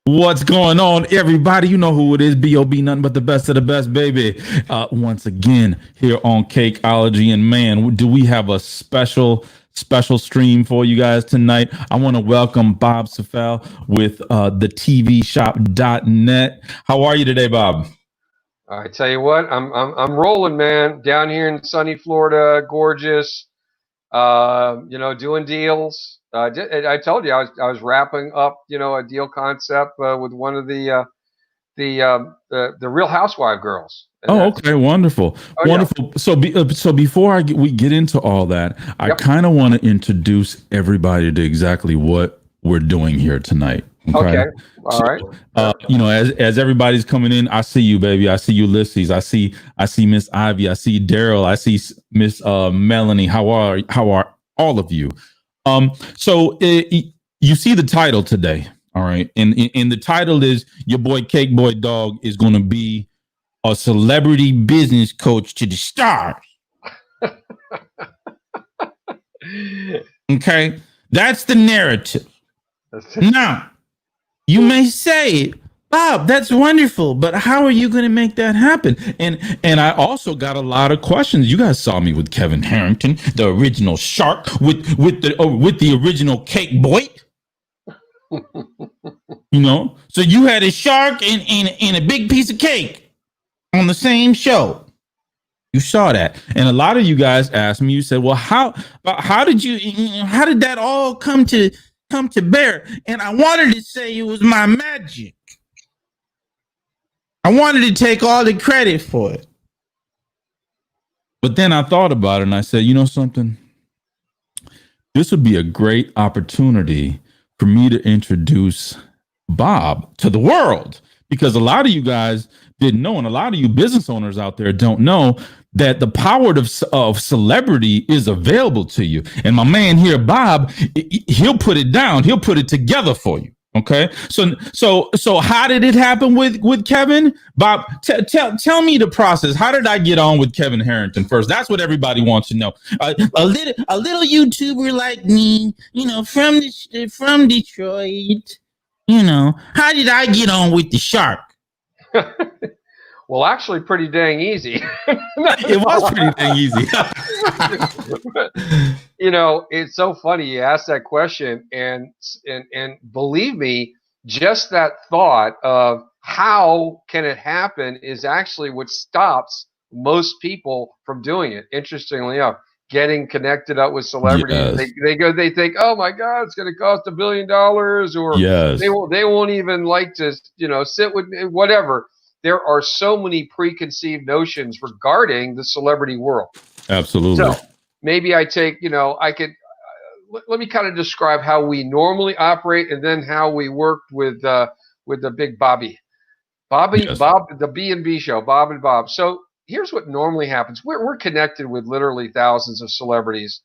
What's going on, everybody? You know who it is. B.O.B. Nothing but the best of the best, baby. Once again, here on Cakeology. And man, do we have a special stream for you guys tonight. I want to welcome Bob Cefail with the TVShop.net. How are you today, Bob? I tell you what, I'm rolling, man. Down here in sunny Florida, gorgeous. Doing deals. I told you I was wrapping up, a deal concept with one of the Real Housewife girls. And Oh, okay, wonderful, wonderful. Yeah. So before we get into all that, I kind of want to introduce everybody to exactly what we're doing here tonight. Okay. All right. As everybody's coming in, I see you, baby. I see Ulysses. I see Miss Ivy. I see Daryl. I see Miss Melanie. How are all of you? You see the title today, all right? And the title is your boy Cake Boy Dog is going to be a celebrity business coach to the stars. Okay, that's the narrative. Now, you may say, Bob, that's wonderful, but how are you going to make that happen? And I also got a lot of questions. You guys saw me with Kevin Harrington, the original shark, with the original Cake Boy. So you had a shark and a big piece of cake on the same show. You saw that, and a lot of you guys asked me. You said, "Well, how did that all come to bear?" And I wanted to say it was my magic. I wanted to take all the credit for it. But then I thought about it and I said, you know something? This would be a great opportunity for me to introduce Bob to the world, because a lot of you guys didn't know, and a lot of you business owners out there don't know that the power of celebrity is available to you. And my man here, Bob, he'll put it down. He'll put it together for you. Okay. So how did it happen with Kevin? Bob, tell me the process. How did I get on with Kevin Harrington first? That's what everybody wants to know. A little YouTuber like me, from Detroit, how did I get on with the shark? Well, actually, pretty dang easy. It was pretty dang easy. It's so funny you asked that question, and believe me, just that thought of how can it happen is actually what stops most people from doing it. Interestingly enough, getting connected up with celebrities, yes. They think, oh my God, it's going to cost $1 billion, or yes. they won't even like to, sit with me, whatever. There are so many preconceived notions regarding the celebrity world. Absolutely. So maybe I take, I could, let me kind of describe how we normally operate and then how we worked with the big Bobby, yes. Bob, the B&B show, Bob and Bob. So here's what normally happens. We're connected with literally thousands of celebrities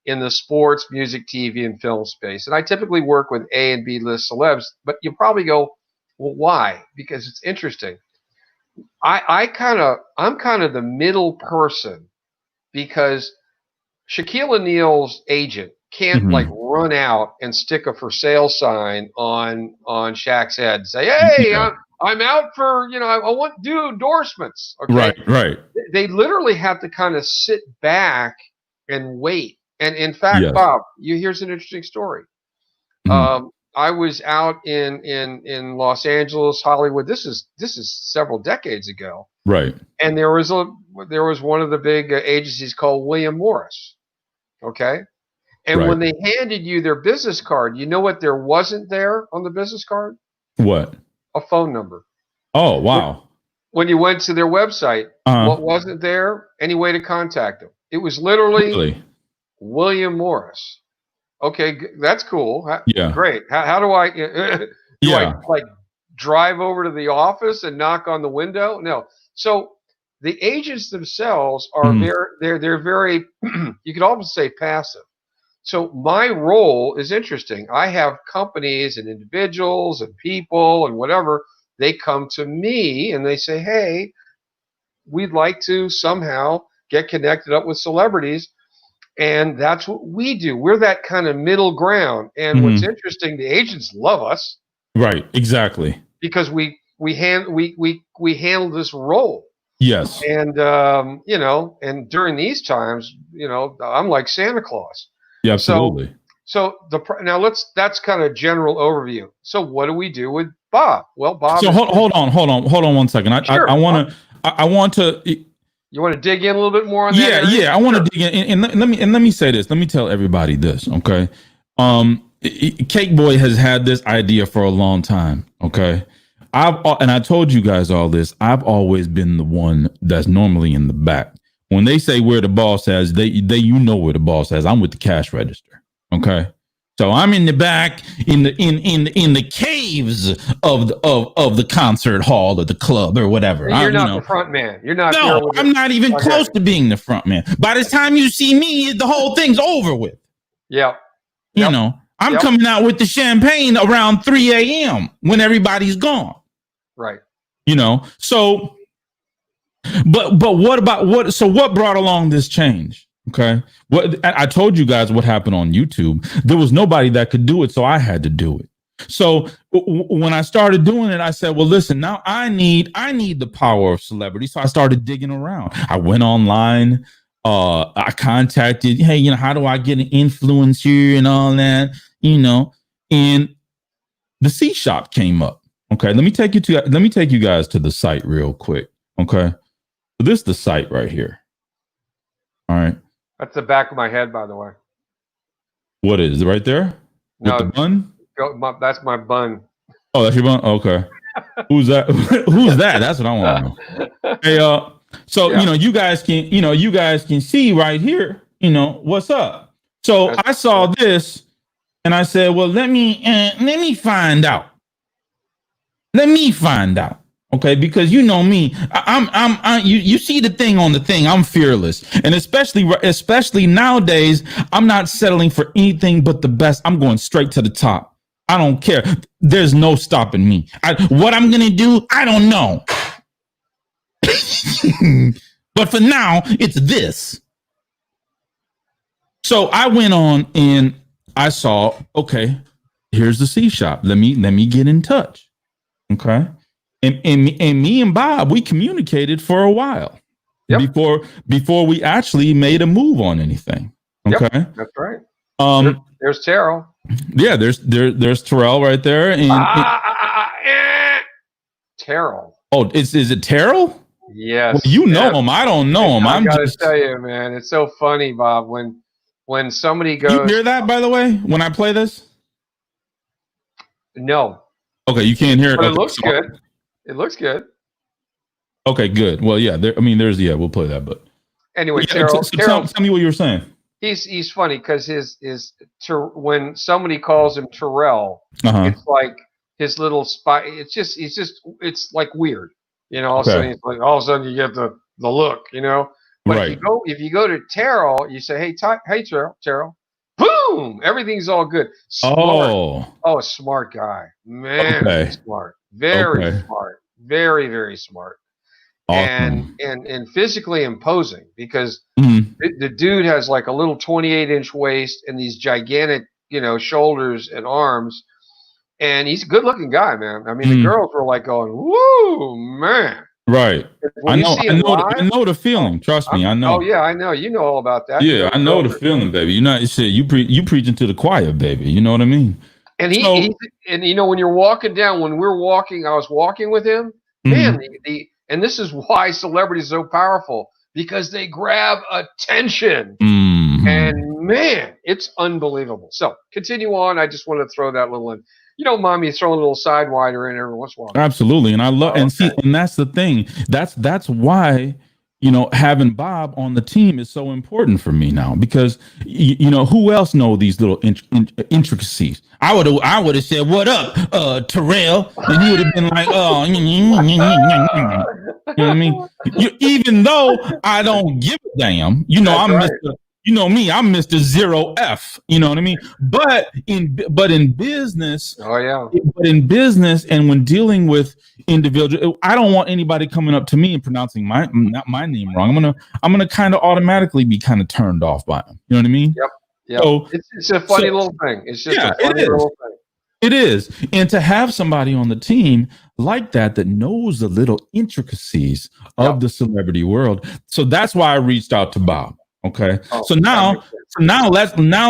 in the sports, music, TV, and film space. And I typically work with A and B list celebs, but you probably go, well, why? Because it's interesting. I'm kind of the middle person, because Shaquille O'Neal's agent can't run out and stick a for sale sign on Shaq's head and say, hey, yeah. I'm out for, I want to do endorsements. Okay? Right. They literally have to kind of sit back and wait. And in fact, yes. Bob, here's an interesting story. Mm-hmm. I was out in Los Angeles, Hollywood. This is several decades ago, right? And there was one of the big agencies called William Morris, okay. And right. When they handed you their business card, you know what there wasn't there on the business card? What? A phone number. Oh, wow! When you went to their website, what wasn't there? Any way to contact them? It was literally William Morris. Okay, that's cool. Yeah, great. How do I I like drive over to the office and knock on the window? No. So the agents themselves are they're very you could almost say passive. So my role is interesting. I have companies and individuals and people and whatever. They come to me and they say, "Hey, we'd like to somehow get connected up with celebrities." And that's what we do. We're that kind of middle ground. And what's interesting, the agents love us. Right. Exactly. Because we handle this role. Yes. And and during these times, I'm like Santa Claus. Yeah, absolutely. So that's kind of general overview. So what do we do with Bob? Well, Bob. So hold on 1 second. Sure. I want to. You want to dig in a little bit more on that? Yeah, area? yeah. I want to dig in, and let me say this. Let me tell everybody this. Okay. Cake Boy has had this idea for a long time. Okay. I told you guys all this. I've always been the one that's normally in the back. When they say where the boss has, they where the boss has. I'm with the cash register. Okay. So I'm in the back in the caves of the concert hall or the club or whatever. You're not the front man. You're not. No, I'm not even close to being the front man. By the time you see me, the whole thing's over with. Yeah. You know, I'm coming out with the champagne around 3 a.m. when everybody's gone. Right. So, but what brought along this change? Okay. I told you guys what happened on YouTube. There was nobody that could do it, so I had to do it. So when I started doing it, I said, well, listen, now I need the power of celebrity. So I started digging around. I went online. I contacted, hey, how do I get an influencer and all that, and the CShop came up. Okay. Let me take you guys to the site real quick. Okay. So this is the site right here. All right. That's the back of my head, by the way. What is it right there? With No, the bun? That's my bun. Oh, that's your bun? Okay. Who's that? Who's that? That's what I want to know. Hey, so you guys can see right here, what's up. So I saw this and I said, well, let me find out. Let me find out. Okay, because you know me, you see the thing on the thing. I'm fearless, and especially nowadays, I'm not settling for anything but the best. I'm going straight to the top. I don't care. There's no stopping me. What I'm gonna do, I don't know. But for now, it's this. So I went on and I saw, okay, here's the CShop. Let me get in touch. Okay. And me and Bob, we communicated for a while before we actually made a move on anything. Okay. Yep, that's right. There's Terrell. Yeah, there's Terrell right there. And Terrell. Oh, is it Terrell? Yes. Well, know him. I don't know him. I gotta tell you, man, it's so funny, Bob, when somebody goes. You hear that, by the way, when I play this? No. Okay, you can't hear it. But okay, it looks good. It looks good. Okay, good. Well, yeah. We'll play that. But anyway, yeah, Terrell, tell me what you were saying. He's funny because when somebody calls him Terrell, it's like his little spy. It's like weird, All of a sudden you get the look, But right. if you go to Terrell, you say, hey, Terrell. Boom! Everything's all good. Smart. Oh, smart guy, man. Okay. Smart, very smart, very, very smart, awesome. and physically imposing because the dude has like a little 28-inch waist and these gigantic, shoulders and arms, and he's a good-looking guy, man. I mean, the girls were like going, "Woo, man!" Right. I know the feeling. Trust me, I know. Oh yeah, I know. You know all about that. Yeah, I know the feeling, baby. You preaching to the choir, baby. You know what I mean? And when you're walking down, when we're walking, I was walking with him. Man, and this is why celebrities are so powerful because they grab attention. And man, it's unbelievable. So continue on. I just want to throw that little in. You don't mind me throwing a little sidewinder in every once in a while. Absolutely. And I love and that's the thing. That's why, having Bob on the team is so important for me now because who else know these little intricacies? I would have said, "What up, Terrell?" And he would have been like, "Oh, you know what I mean?" Even though I don't give a damn, I'm right. I'm Mr. Zero F. You know what I mean? But in business, But in business, and when dealing with individuals, I don't want anybody coming up to me and pronouncing my name wrong. I'm gonna kind of automatically be kind of turned off by them. You know what I mean? Yep. So, it's a funny little thing. It's just a funny little thing. It is. And to have somebody on the team like that knows the little intricacies of the celebrity world. So that's why I reached out to Bob. Okay. So now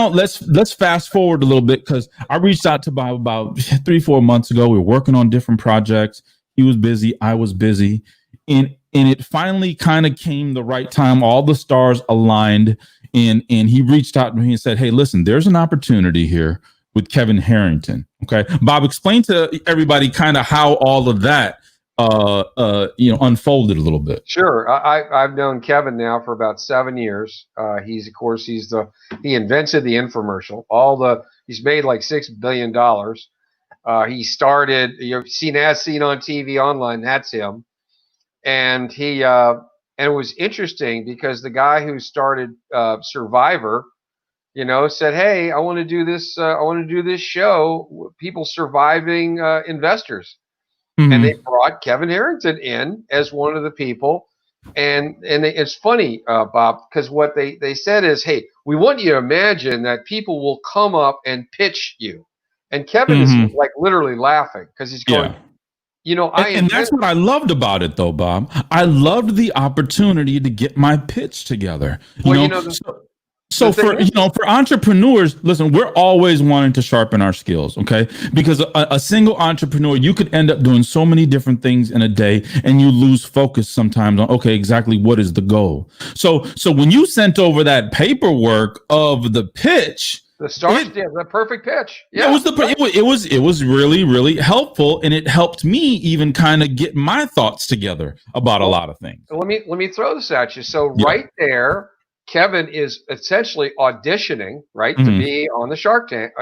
let's fast forward a little bit, because I reached out to Bob about 3-4 months ago. We were working on different projects. He was busy. I was busy. And it finally kind of came the right time. All the stars aligned. And he reached out to me and said, hey, listen, there's an opportunity here with Kevin Harrington. Okay. Bob, explain to everybody kind of how all of that unfolded a little bit. Sure. I've known Kevin now for about 7 years. He invented the infomercial. He's made like $6 billion. He started, you've seen as seen on TV online, that's him. And and it was interesting because the guy who started Survivor, said, hey, I want to do this. I want to do this show, people surviving investors. Mm-hmm. And they brought Kevin Harrington in as one of the people. And it's funny, Bob, because what they said is, hey, we want you to imagine that people will come up and pitch you. And Kevin is like literally laughing because he's going, and that's what I loved about it, though, Bob. I loved the opportunity to get my pitch together. So for entrepreneurs, listen, we're always wanting to sharpen our skills, okay? Because a single entrepreneur, you could end up doing so many different things in a day, and you lose focus sometimes on, okay, exactly what is the goal. So when you sent over that paperwork of the pitch, the perfect pitch. Yeah, it was really, really helpful, and it helped me even kind of get my thoughts together about a lot of things. Let me throw this at you. So right there, Kevin is essentially auditioning, right, to be on the Shark Tank,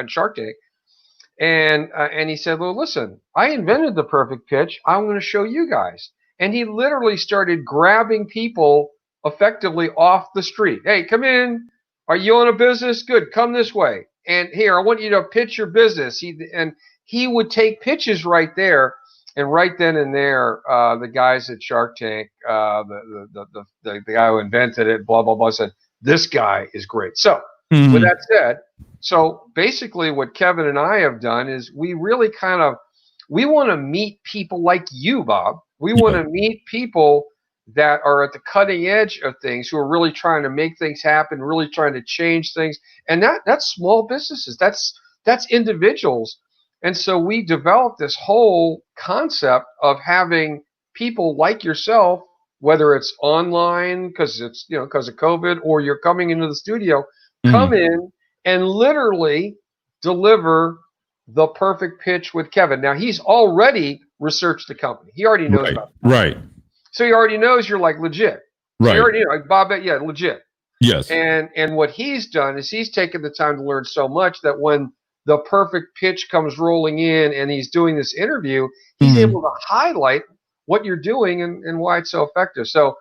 and he said, well, listen, I invented the perfect pitch. I'm going to show you guys. And he literally started grabbing people effectively off the street. Hey, come in. Are you on a business? Good. Come this way. And here, I want you to pitch your business. He would take pitches right there. And right then and there, the guys at Shark Tank, the guy who invented it, blah, blah, blah, said, this guy is great. So with that said, so basically what Kevin and I have done is we really we want to meet people like you, Bob. We want to meet people that are at the cutting edge of things, who are really trying to make things happen, really trying to change things. And that's small businesses. That's individuals. And so we developed this whole concept of having people like yourself, whether it's online because of COVID, or you're coming into the studio, come in and literally deliver the perfect pitch with Kevin. Now, he's already researched the company. He already knows about it. Right. So he already knows you're like legit. Right. So you already know, like Bob, legit. Yes. And what he's done is he's taken the time to learn so much that when the perfect pitch comes rolling in and he's doing this interview, he's able to highlight what you're doing and why it's so effective. So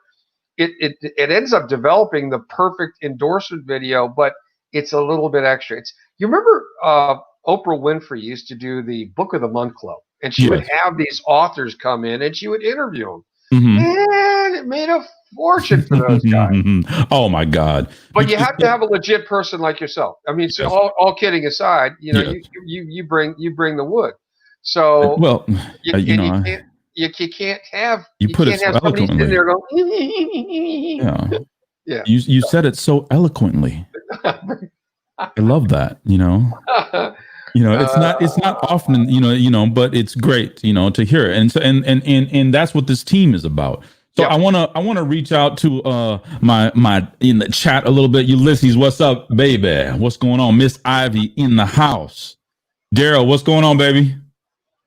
it ends up developing the perfect endorsement video, but it's a little bit extra. You remember Oprah Winfrey used to do the Book of the Month Club, and she would have these authors come in and she would interview them. Man, it made a fortune for those guys. Oh my God! But you have to have a legit person like yourself. I mean, so all kidding aside, you bring the wood. So you can't have somebody sitting there going. You said it so eloquently. I love that. It's not often, but it's great, to hear it. And so, and that's what this team is about. So I want to reach out to my in the chat a little bit. Ulysses, what's up, baby? What's going on? Miss Ivy in the house. Daryl, what's going on, baby?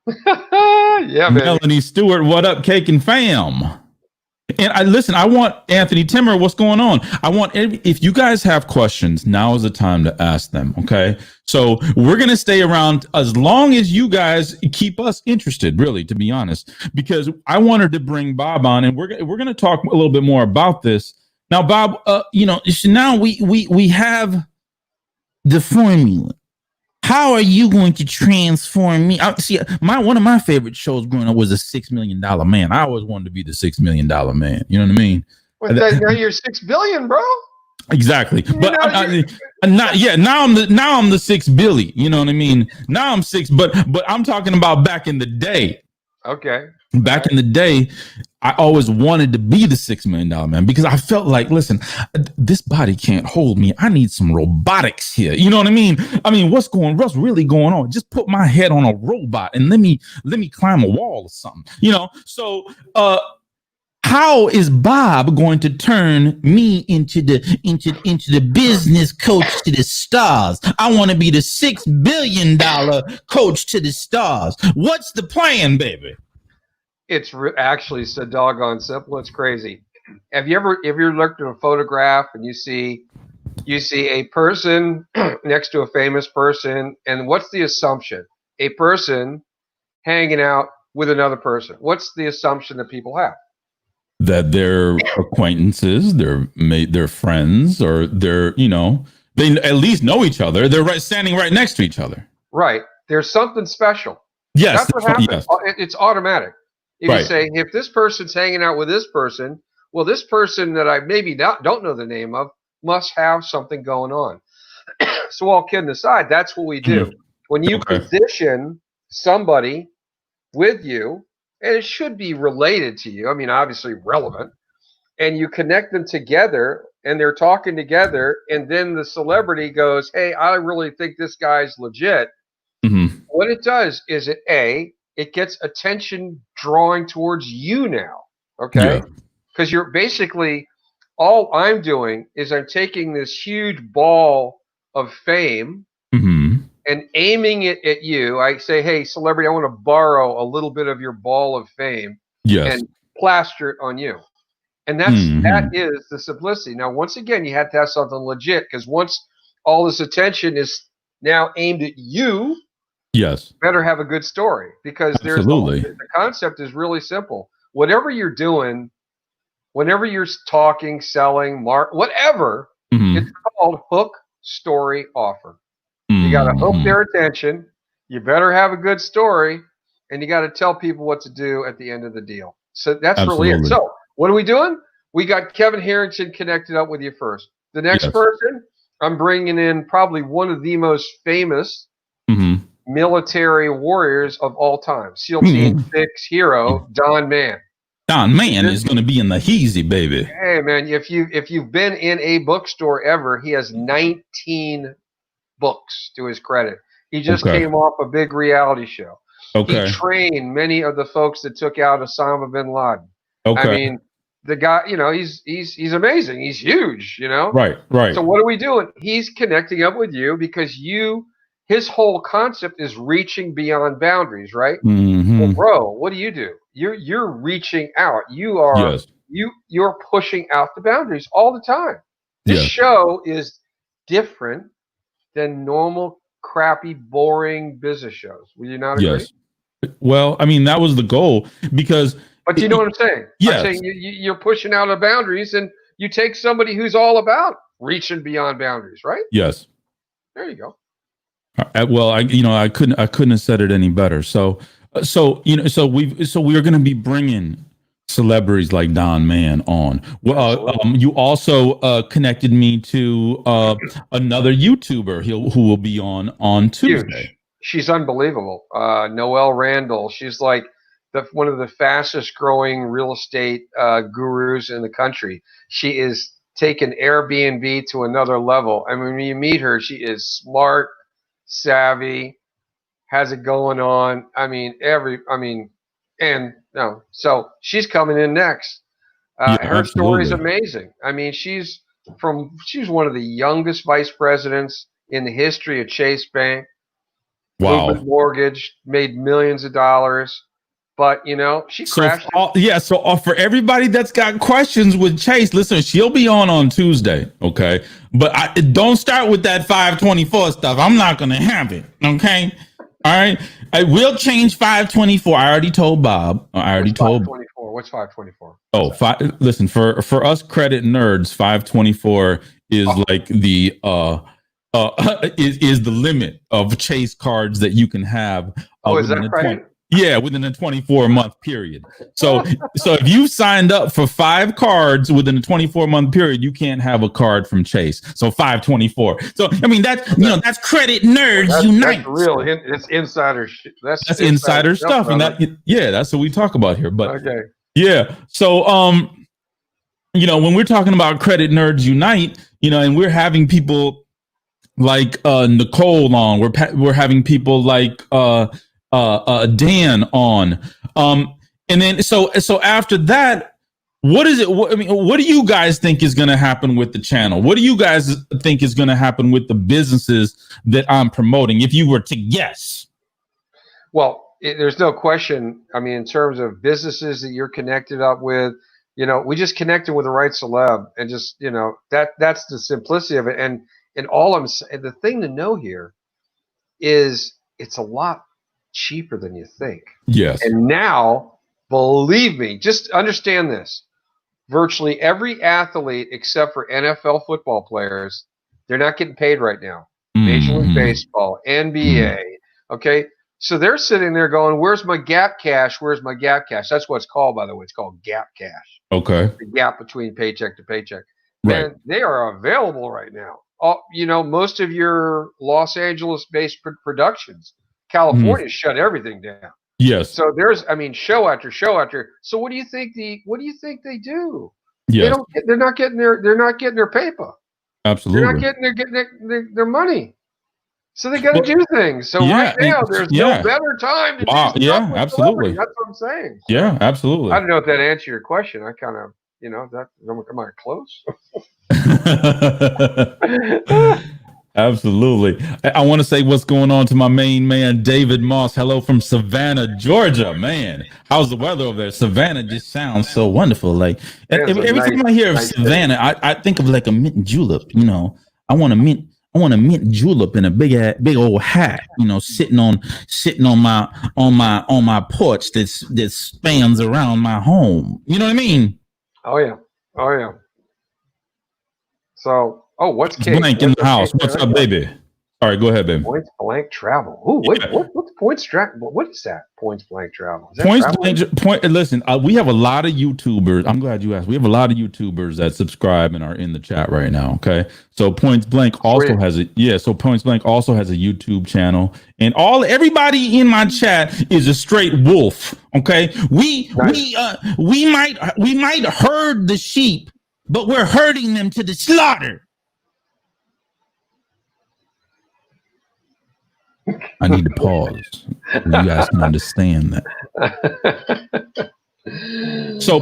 Yeah, man. Melanie Stewart, what up, Cake and Fam? And I want Anthony Timmer, what's going on? If you guys have questions, now is the time to ask them. Okay. So we're going to stay around as long as you guys keep us interested, really, to be honest, because I wanted to bring Bob on, and we're going to talk a little bit more about this. Now, Bob, now we have the formula. How are you going to transform me? One of my favorite shows growing up was a $6 million man. I always wanted to be the $6 million man. You know what I mean? Now you're $6 billion, bro. Exactly. But I'm not. Yeah. Now I'm the 6 Billy. You know what I mean? Now I'm 6. But I'm talking about back in the day. Okay. Back in the day, I always wanted to be the $6 million man because I felt like, listen, this body can't hold me. I need some robotics here. You know what I mean? What's really going on? Just put my head on a robot and let me climb a wall or something. So how is Bob going to turn me into the business coach to the stars? I want to be the $6 billion coach to the stars. What's the plan, baby? It's actually so doggone simple. It's crazy. Have you ever looked at a photograph and you see a person next to a famous person, and what's the assumption? A person hanging out with another person. What's the assumption that people have? That they're acquaintances, they're friends, or they at least know each other. They're standing right next to each other. Right. There's something special. Yes. That's what happens. Yes. It's automatic. If you say, if this person's hanging out with this person, well, this person that I maybe don't know the name of must have something going on. So all kidding aside, that's what we do. When you position somebody with you, and it should be related to you, obviously relevant, and you connect them together and they're talking together, and then the celebrity goes, hey, I really think this guy's legit. Mm-hmm. What it does is it gets attention drawing towards you now, okay? Because you're basically, all I'm doing is I'm taking this huge ball of fame and aiming it at you. I say, hey, celebrity, I want to borrow a little bit of your ball of fame and plaster it on you. And that is the simplicity. Now, once again, you have to have something legit, because once all this attention is now aimed at you, better have a good story, because the concept is really simple. Whatever you're doing, whenever you're talking, selling, whatever, it's called hook, story, offer. You got to hook their attention. You better have a good story, and you got to tell people what to do at the end of the deal. So that's really it. So what are we doing? We got Kevin Harrington connected up with you first. The next person, I'm bringing in probably one of the most famous military warriors of all time, SEAL Team 6 hero, Don Mann. Don Mann is going to be in the heezy, baby. Hey, man, if you've been in a bookstore ever, he has 19 books to his credit. He just came off a big reality show. He trained many of the folks that took out Osama bin Laden. The guy, he's amazing. He's huge, Right. So what are we doing? He's connecting up with you because his whole concept is reaching beyond boundaries, right? Well, bro, what do? You're reaching out. You are you're pushing out the boundaries all the time. This show is different than normal, crappy, boring business shows. Will you not agree? Yes. Well, that was the goal, because. But you know what I'm saying? Yes. I'm saying you're pushing out the boundaries, and you take somebody who's all about reaching beyond boundaries, right? Yes. There you go. Well, I couldn't have said it any better. So we are going to be bringing celebrities like Don Mann on. Well, you also connected me to another YouTuber who will be on Tuesday. Huge. She's unbelievable. Noelle Randall. She's like one of the fastest growing real estate gurus in the country. She is taken Airbnb to another level. When you meet her, she is smart, savvy, has it going on. So she's coming in next. Her story is amazing. She's one of the youngest vice presidents in the history of Chase Bank. Wow. Movement mortgage, made millions of dollars. But, she crashed. So for everybody that's got questions with Chase, listen, she'll be on Tuesday, okay? But don't start with that 524 stuff. I'm not going to have it, okay? All right? I will change 524. I already told Bob. What's 524? Oh, listen, for us credit nerds, 524 is like the is the limit of Chase cards that you can have. Is that right? Yeah, within a 24-month period. So if you signed up for 5 cards within a 24-month period, you can't have a card from Chase. So 524. So I mean that's credit nerds unite. That's real. It's insider. That's insider stuff, and that's what we talk about here. But okay, yeah. So when we're talking about credit nerds unite, and we're having people like Nicole on, we're having people like Dan on, and then so after that, what is it? What do you guys think is going to happen with the channel? What do you guys think is going to happen with the businesses that I'm promoting? If you were to guess, well, there's no question. I mean, in terms of businesses that you're connected up with, we just connected with the right celeb, and just that's the simplicity of it. And the thing to know here is it's a lot cheaper than you think. Yes. And now, believe me, just understand this. Virtually every athlete except for NFL football players, they're not getting paid right now. Major League Baseball, NBA. Okay. So they're sitting there going, where's my gap cash? Where's my gap cash? That's what it's called, by the way. It's called gap cash. Okay. The gap between paycheck to paycheck. Right. And they are available right now. Most of your Los Angeles-based productions, California shut everything down. Yes. So there's, show after show after. So what do you think they do? Yes. They're not getting their paper. Absolutely. They're not getting their money. So they got to do things. So right now there's no better time to do stuff with absolutely. That's what I'm saying. Yeah, absolutely. I don't know if that answered your question. I kind of, am I close? Absolutely. I want to say what's going on to my main man, David Moss. Hello from Savannah, Georgia. Man, how's the weather over there? Savannah just sounds so wonderful. Like every time I hear of Savannah, I think of like a mint julep. I want a mint julep in a big old hat. Sitting on my porch that spans around my home. You know what I mean? Oh yeah. So, what's Kate? Blank in the house. What's up, baby? All right, go ahead, baby. Points blank travel. Oh, wait, what's points travel? What is that? Points blank travel. Listen, we have a lot of YouTubers. I'm glad you asked. We have a lot of YouTubers that subscribe and are in the chat right now. Okay, so Points Blank also has a So Points Blank also has a YouTube channel, and everybody in my chat is a straight wolf. Okay, we might herd the sheep, but we're herding them to the slaughter. I need to pause. You guys can understand that. So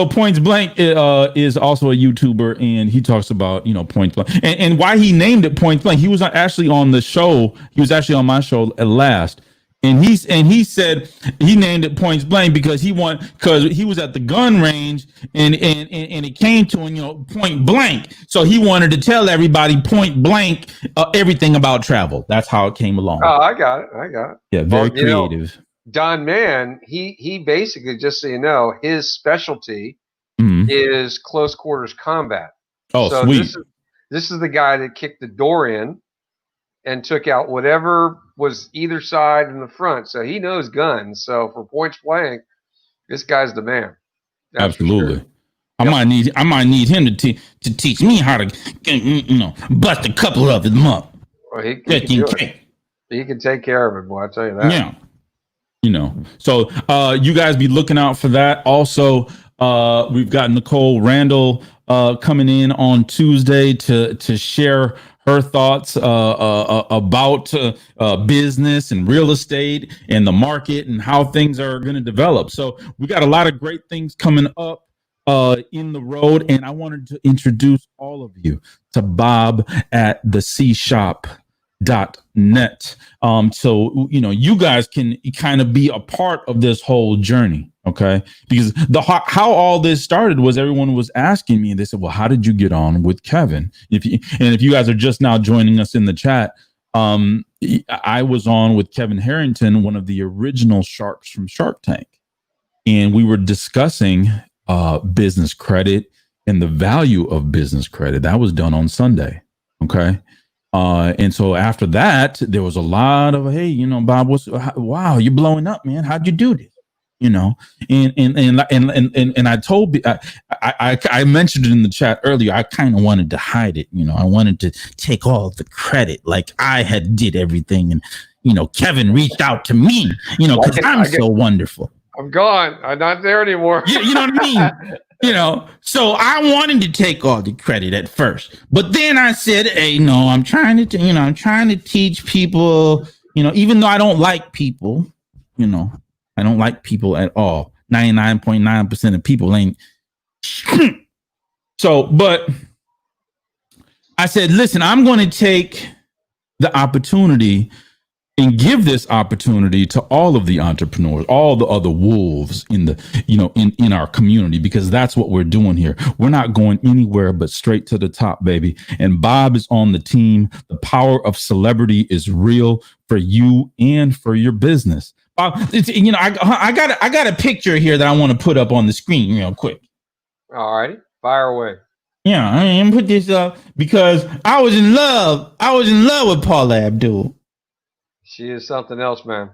Points Blank is also a YouTuber, and he talks about Point Blank and why he named it Point Blank. He was actually on the show. He was actually on my show at last. And he said he named it Points Blank because he was at the gun range and it came to him, point blank. So he wanted to tell everybody point blank everything about travel. That's how it came along. Oh, I got it. Yeah, very creative. Don Mann, he basically, just so you know, his specialty is close quarters combat. Oh, so sweet. This is the guy that kicked the door in and took out whatever was either side in the front. So he knows guns. So for Points Blank, this guy's the man. That's absolutely. Sure. Yep. I might need him to teach me how to bust a couple of them up. Well, he can do it. He can take care of it, boy. I'll tell you that. Yeah. So you guys be looking out for that. Also, we've got Nicole Randall coming in on Tuesday to share her thoughts about business and real estate and the market and how things are going to develop. So we got a lot of great things coming up in the road. And I wanted to introduce all of you to Bob at the CShop.net. So, you guys can kind of be a part of this whole journey. Okay. Because how all this started was everyone was asking me, they said, well, how did you get on with Kevin? If you guys are just now joining us in the chat, I was on with Kevin Harrington, one of the original sharks from Shark Tank. And we were discussing business credit and the value of business credit. That was done on Sunday. Okay. And so after that, there was a lot of, hey, Bob, wow, you're blowing up, man. How'd you do this? And I told, I mentioned it in the chat earlier. I kind of wanted to hide it. I wanted to take all the credit, like I had did everything. And, Kevin reached out to me, because I'm so wonderful. I'm gone. I'm not there anymore. You know what I mean? So I wanted to take all the credit at first, but then I said, hey, no, I'm trying to teach people, even though I don't like people, I don't like people at all. 99.9% of people ain't. So, but I said, listen, I'm going to take the opportunity and give this opportunity to all of the entrepreneurs, all the other wolves in the, in our community, because that's what we're doing here. We're not going anywhere but straight to the top, baby. And Bob is on the team. The power of celebrity is real for you and for your business. I got a picture here that I want to put up on the screen real quick. All right, fire away. Yeah, I am put this up because I was in love. With Paula Abdul. She is something else, man.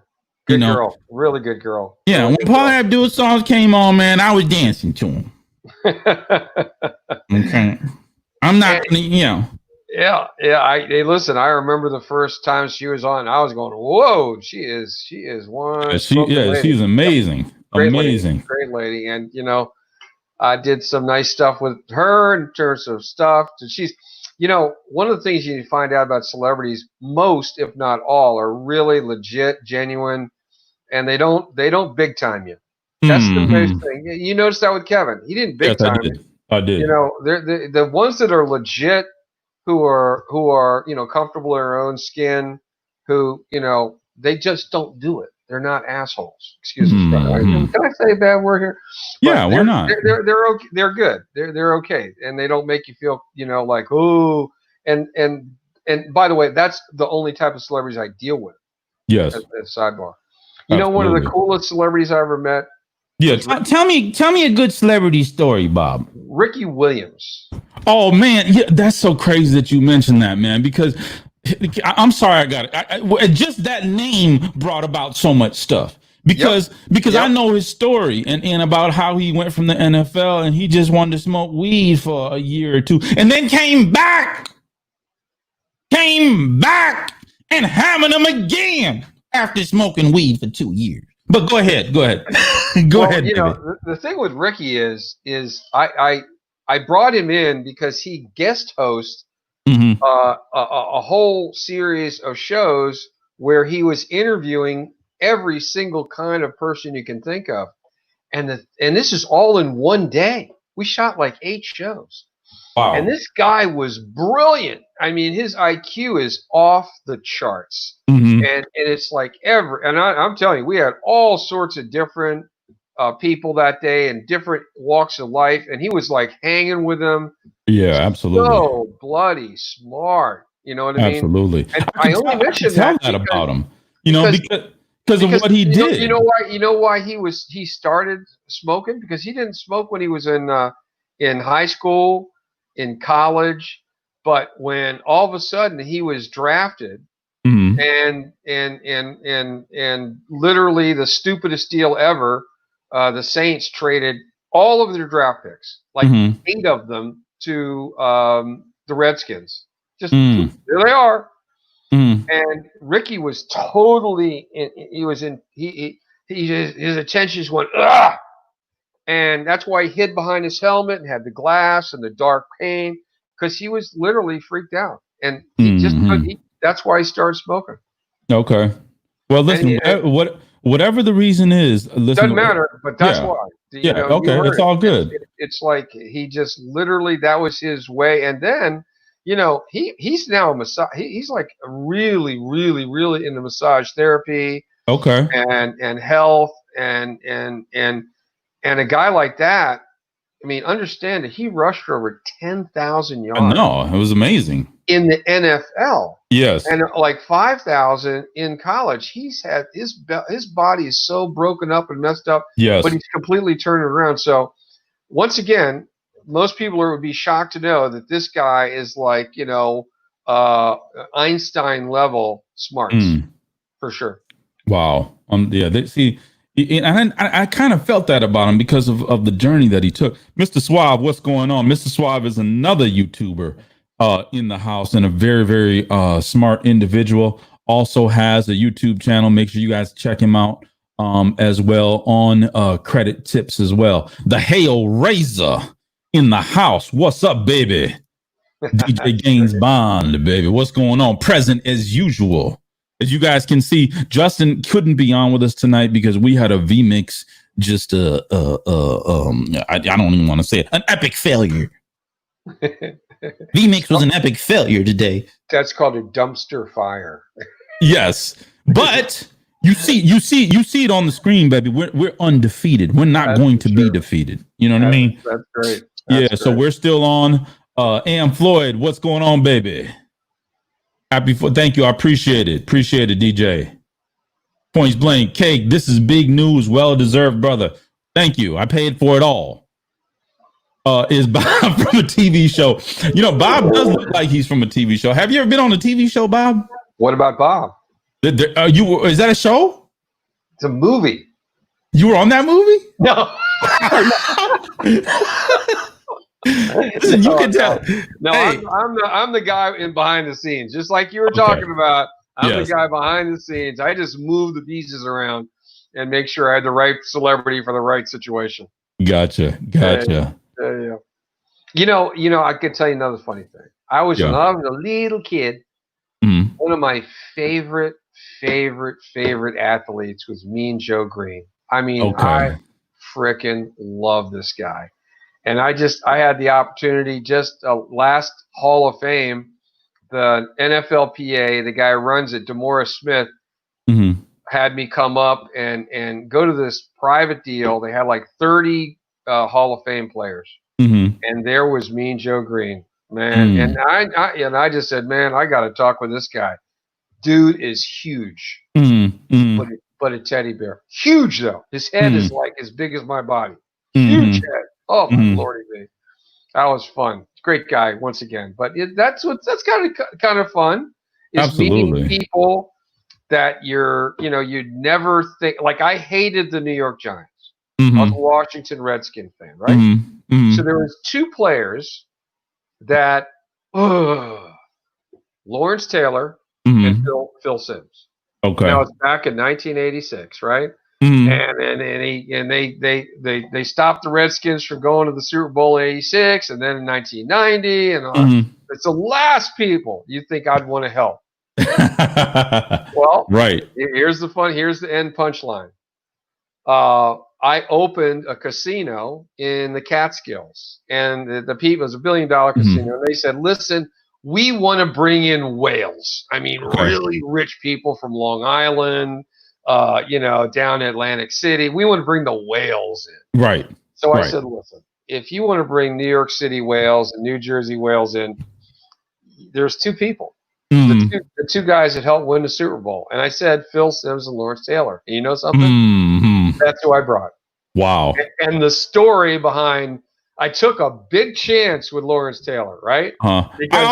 Good girl, really good girl. Yeah, really when Paula Abdul songs came on, man, I was dancing to them. Okay, I'm not gonna, Yeah. Hey, listen. I remember the first time she was on. I was going, "Whoa, she is one." Yeah, she's amazing, amazing, great lady. And I did some nice stuff with her in terms of stuff. And she's, one of the things you find out about celebrities, most, if not all, are really legit, genuine, and they don't big time you. That's the best thing. You noticed that with Kevin. He didn't big time you. I did. They're the ones that are legit, who are comfortable in their own skin, who they just don't do it. They're not assholes. Excuse me. Can I say a bad word here? Yeah, why not? They're okay. They're good. They're okay, and they don't make you feel like, oh. And by the way, that's the only type of celebrities I deal with. Yes. As a sidebar. One of the coolest celebrities I ever met. Yeah, tell me a good celebrity story, Bob. Ricky Williams. Oh man, yeah, that's so crazy that you mentioned that, man. Because I'm sorry, I got it. Just that name brought about so much stuff. Because I know his story and about how he went from the NFL and he just wanted to smoke weed for a year or two, and then came back and having them again after smoking weed for 2 years. But go ahead. Go ahead. The thing with Ricky is I brought him in because he guest hosts a whole series of shows where he was interviewing every single kind of person you can think of, and this is all in one day. We shot like 8 shows. Wow. And this guy was brilliant. I mean, his IQ is off the charts. And it's like I'm telling you, we had all sorts of different people that day and different walks of life, and he was like hanging with them. Yeah, absolutely. So bloody smart. You know what I mean? Absolutely. And I only mentioned that about him. Because of what he did. You know why he started smoking? Because he didn't smoke when he was in high school, in college, but when all of a sudden he was drafted. And literally the stupidest deal ever. The Saints traded all of their draft picks, like 8 of them, to the Redskins. Just there they are. And Ricky was totally. His attention just went ugh, and that's why he hid behind his helmet and had the glass and the dark paint, because he was literally freaked out, and he just couldn't. That's why he started smoking. Okay. Well, listen. Whatever the reason is, doesn't matter. But that's why. Okay. It's all good. It's like he just literally, that was his way, and then he's now a massage. He's like really, really, really into massage therapy. Okay. And health and a guy like that. I mean, understand that he rushed for over 10,000 yards. I know, it was amazing in the NFL. Yes, and like 5,000 in college. He's had his body is so broken up and messed up. Yes, but he's completely turned it around. So once again, most people would be shocked to know that this guy is like Einstein level smarts for sure. Wow. Yeah. And I kind of felt that about him because of the journey that he took. Mr. Suave, what's going on? Mr. Suave is another YouTuber in the house and a very, very smart individual. Also has a YouTube channel. Make sure you guys check him out as well on credit tips as well. The Hail Razor in the house. What's up, baby? DJ Gaines Bond, baby. What's going on? Present as usual. As you guys can see, Justin couldn't be on with us tonight because we had a VMix, just I don't even want to say it, an epic failure. VMix was an epic failure today. That's called a dumpster fire. Yes, but you see it on the screen, baby. We're undefeated. We're not going to be defeated. You know what I mean? That's great. So we're still on. Am Floyd, what's going on, baby? Thank you. I appreciate it. Appreciate it, DJ. Points blank. Cake. This is big news. Well deserved, brother. Thank you. I paid for it all. Is Bob from a TV show? You know, Bob does look like he's from a TV show. Have you ever been on a TV show, Bob? What about Bob? Is that a show? It's a movie. You were on that movie? No. Listen, you can tell. No, hey. I'm the guy in behind the scenes, just like you were talking about. I'm the guy behind the scenes. I just move the pieces around and make sure I had the right celebrity for the right situation. Gotcha. Yeah. You know, I could tell you another funny thing. I was when I was a little kid. One of my favorite athletes was Mean Joe Green. I mean, I freaking love this guy. And I had the opportunity last Hall of Fame, the NFLPA, the guy who runs it, DeMaurice Smith, had me come up and go to this private deal. They had like 30 Hall of Fame players. And there was Mean Joe Green, man. And I just said, man, I got to talk with this guy. Dude is huge, but a teddy bear. Huge, though. His head is like as big as my body. Huge head. Oh my lordy me, that was fun. Great guy once again. But that's kind of fun. Is meeting people that you'd never think. Like I hated the New York Giants. I was a Washington Redskin fan, right? So there was two players that Lawrence Taylor and Phil Simms. Okay. Now it's back in 1986, right? And they stopped the Redskins from going to the Super Bowl in '86, and then in 1990, and it's the last people you think I'd want to help. Well, right. Here's the end punchline. I opened a casino in the Catskills, and the people, it was $1 billion casino, and they said, "Listen, we want to bring in whales. I mean, really rich people from Long Island." Down in Atlantic City, we want to bring the whales in. Right. So I said, listen, if you want to bring New York City whales and New Jersey whales in, there's two people. The two guys that helped win the Super Bowl. And I said, Phil Simms and Lawrence Taylor. And you know something? That's who I brought. Wow. And the story behind, I took a big chance with Lawrence Taylor, right? Because, I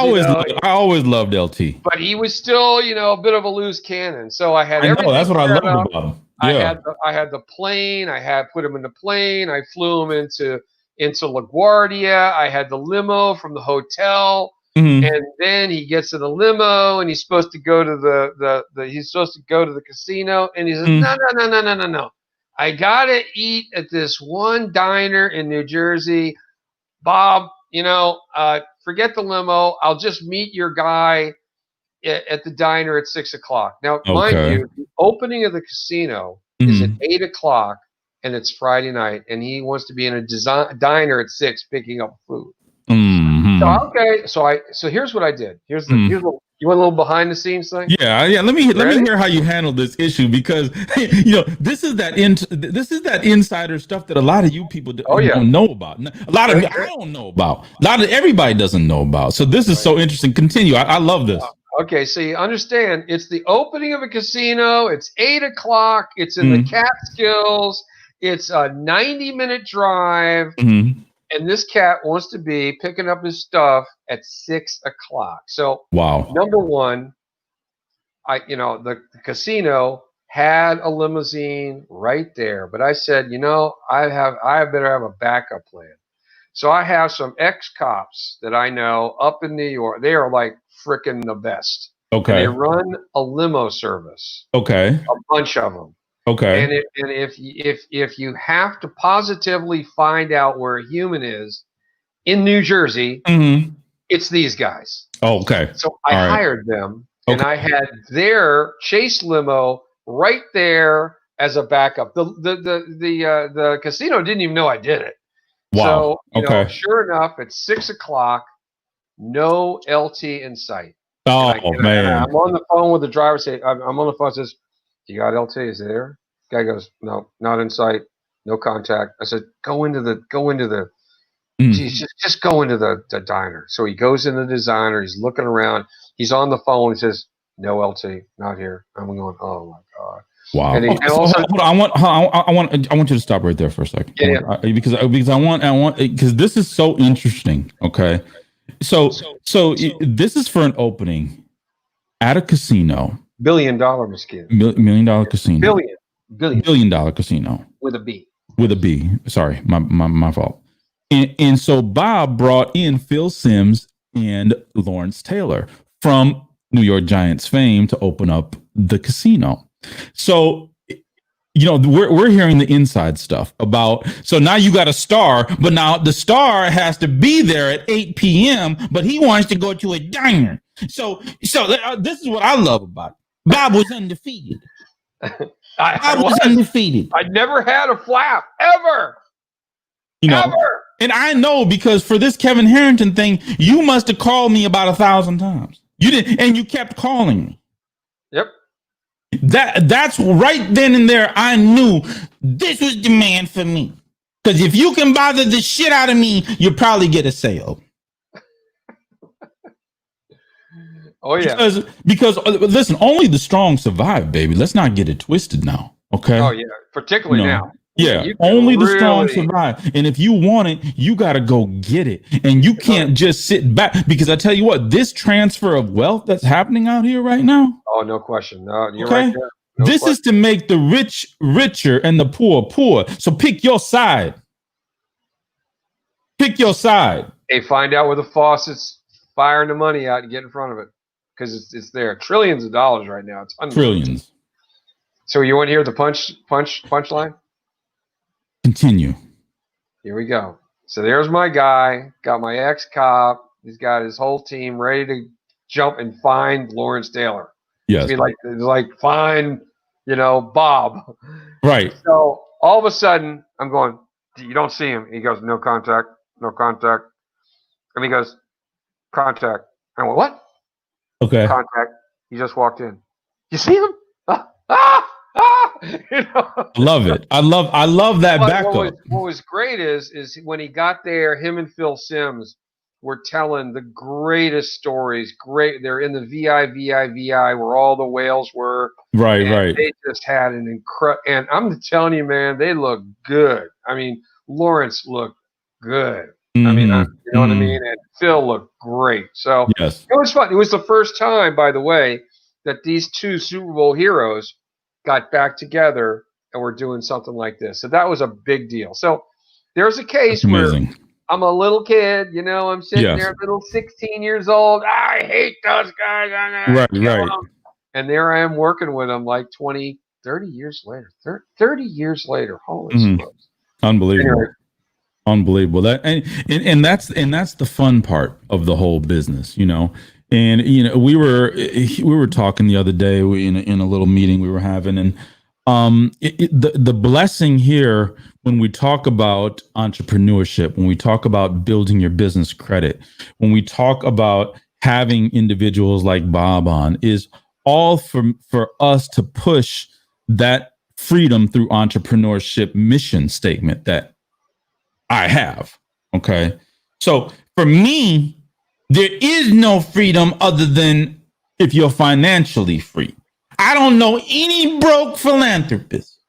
always loved LT. But he was still, a bit of a loose cannon. So I had everything. That's what I loved about him. Yeah. I had the plane. I put him in the plane. I flew him into LaGuardia. I had the limo from the hotel. And then he gets in the limo and he's supposed to go to the casino. And he says, no. I got to eat at this one diner in New Jersey. Bob, forget the limo. I'll just meet your guy at the diner at 6:00. Now, mind you, the opening of the casino is at 8:00 and it's Friday night. And he wants to be in a diner at 6 picking up food. So here's what I did. Here's you want a little behind the scenes thing? Yeah. Let me hear how you handle this issue, because this is that insider stuff that a lot of you people don't know about. A lot of I don't know about. A lot of everybody doesn't know about. So this is so interesting. Continue. I love this. Okay, so you understand, it's the opening of a casino. It's 8:00. It's in the Catskills. It's a 90-minute drive. And this cat wants to be picking up his stuff at 6 o'clock. So, Wow. number one, the casino had a limousine right there, but I said, I better have a backup plan. So I have some ex-cops that I know up in New York. They are like freaking the best. Okay. And they run a limo service. Okay. A bunch of them. Okay. And if you have to positively find out where a human is in New Jersey, it's these guys. Oh, okay. So I hired them, and I had their chase limo right there as a backup. The casino didn't even know I did it. Wow. So sure enough, at 6 o'clock, no LT in sight. Oh man! I'm on the phone with the driver. I'm on the phone. Says, "You got LT? Is it there?" Guy goes, "No, not in sight. No contact." I said, "Go into the. Geez, just go into the diner." So he goes into the diner. He's looking around. He's on the phone. He says, "No LT, not here." I'm going, "Oh my god!" Wow. And hold on. I want you to stop right there for a second. Yeah. Because I want because this is so interesting. Okay. So this is for an opening at a casino. $1 billion casino. $1 million casino. $1 billion casino. With a B. With a B. Sorry, my fault. And so Bob brought in Phil Simms and Lawrence Taylor from New York Giants fame to open up the casino. So we're hearing the inside stuff about, so now you got a star, but now the star has to be there at 8 p.m., but he wants to go to a diner. So this is what I love about it. Bob was undefeated. I was undefeated. I never had a flap, ever. Ever. And I know, because for this Kevin Harrington thing, you must have called me about 1,000 times. You did, and you kept calling me. Yep. That's right then and there. I knew this was demand for me, because if you can bother the shit out of me, you'll probably get a sale. Oh yeah. Because listen, only the strong survive, baby. Let's not get it twisted now. Okay. Oh yeah, particularly now. Yeah, only the strong survive. And if you want it, you got to go get it. And you can't just sit back, because I tell you what, this transfer of wealth that's happening out here right now. Oh, no question. No, you're right there. This is to make the rich richer and the poor poor. So pick your side. Pick your side. Hey, find out where the faucet's firing the money out and get in front of it, because it's there. Trillions of dollars right now. It's trillions. So you want to hear the punchline? Continue. Here we go. So there's my guy, got my ex-cop. He's got his whole team ready to jump and find Lawrence Taylor. Yes. Be like find, Bob. Right. So all of a sudden, I'm going, you don't see him. He goes, no contact. And he goes, contact. I went, what? Okay. Contact. He just walked in. You see him? Love it. I love that backup. What was great is when he got there, him and Phil Simms were telling the greatest stories. Great. They're in the VI where all the whales were. Right. They just had an incredible, and I'm telling you, man, they look good. I mean, Lawrence looked good. Mm-hmm. I mean, you know what I mean? And Phil looked great. So yes, it was fun. It was the first time, by the way, that these two Super Bowl heroes got back together and were doing something like this. So that was a big deal. So there's a case where I'm a little kid, I'm sitting there, little 16 years old. I hate those guys. Right. And there I am working with them like 20, 30 years later. 30 years later. Holy smokes. Unbelievable. Anyway. Unbelievable. That and that's the fun part of the whole business, And we were talking the other day in a little meeting we were having, and the blessing here when we talk about entrepreneurship, when we talk about building your business credit, when we talk about having individuals like Bob on, is all for us to push that freedom through entrepreneurship mission statement that I have. Okay, so for me, there is no freedom other than if you're financially free. I don't know any broke philanthropist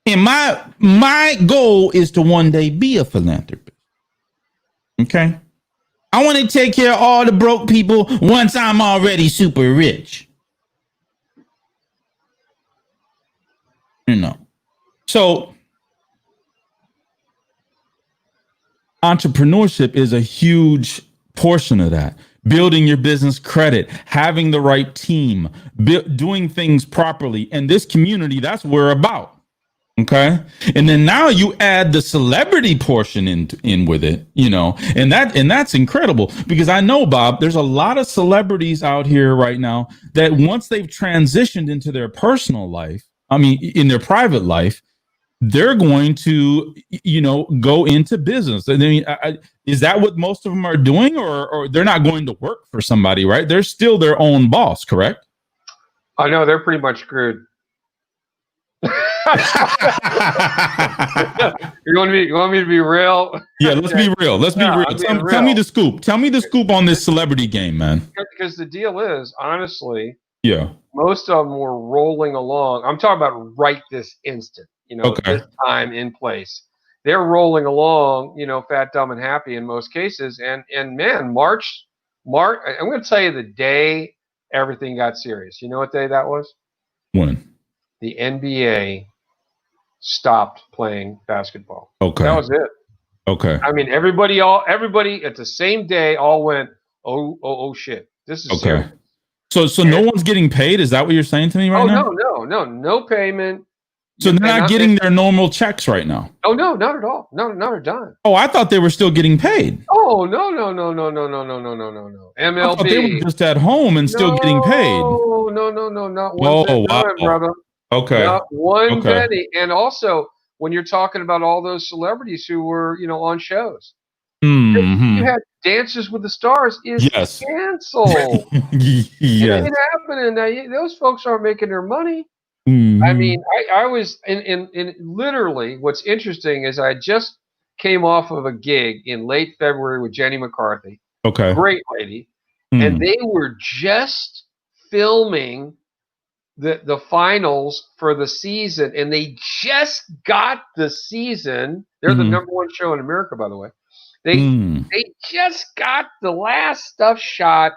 And my goal is to one day be a philanthropist. Okay. I want to take care of all the broke people once I'm already super rich. So entrepreneurship is a huge portion of that. Building your business credit, having the right team, doing things properly. And this community, that's what we're about. Okay. And then now you add the celebrity portion in with it, and that's incredible, because I know, Bob, there's a lot of celebrities out here right now that once they've transitioned into their personal life, in their private life, they're going to, go into business. I mean, is that what most of them are doing, or they're not going to work for somebody, right? They're still their own boss, correct? I know they're pretty much screwed. You want me to be real? Yeah, let's be real. Let's be real. Tell me the scoop. Tell me the scoop on this celebrity game, man. Because the deal is, honestly, yeah, most of them were rolling along. I'm talking about right this instant, okay. This time in place. They're rolling along, fat, dumb, and happy in most cases. And man, March, I'm going to tell you the day everything got serious. You know what day that was? When? The NBA stopped playing basketball. Okay. That was it. Okay. I mean, everybody at the same day all went, oh shit. This is serious. So no one's getting paid? Is that what you're saying to me right now? No payment. So they're not getting their normal checks right now? Oh, no, not at all. No, not a dime. Oh, I thought they were still getting paid. Oh, no. MLB. I thought they were just at home and still getting paid. No, not one dime, brother. Okay. Not one penny. And also, when you're talking about all those celebrities who were, on shows, you had Dances with the Stars is canceled. Yes. It ain't happening. Now, those folks aren't making their money. Mm-hmm. I mean, I was in literally. What's interesting is I just came off of a gig in late February with Jenny McCarthy. Okay. Great lady. And they were just filming the finals for the season, and they just got the season. They're the number one show in America, by the way. They just got the last stuff shot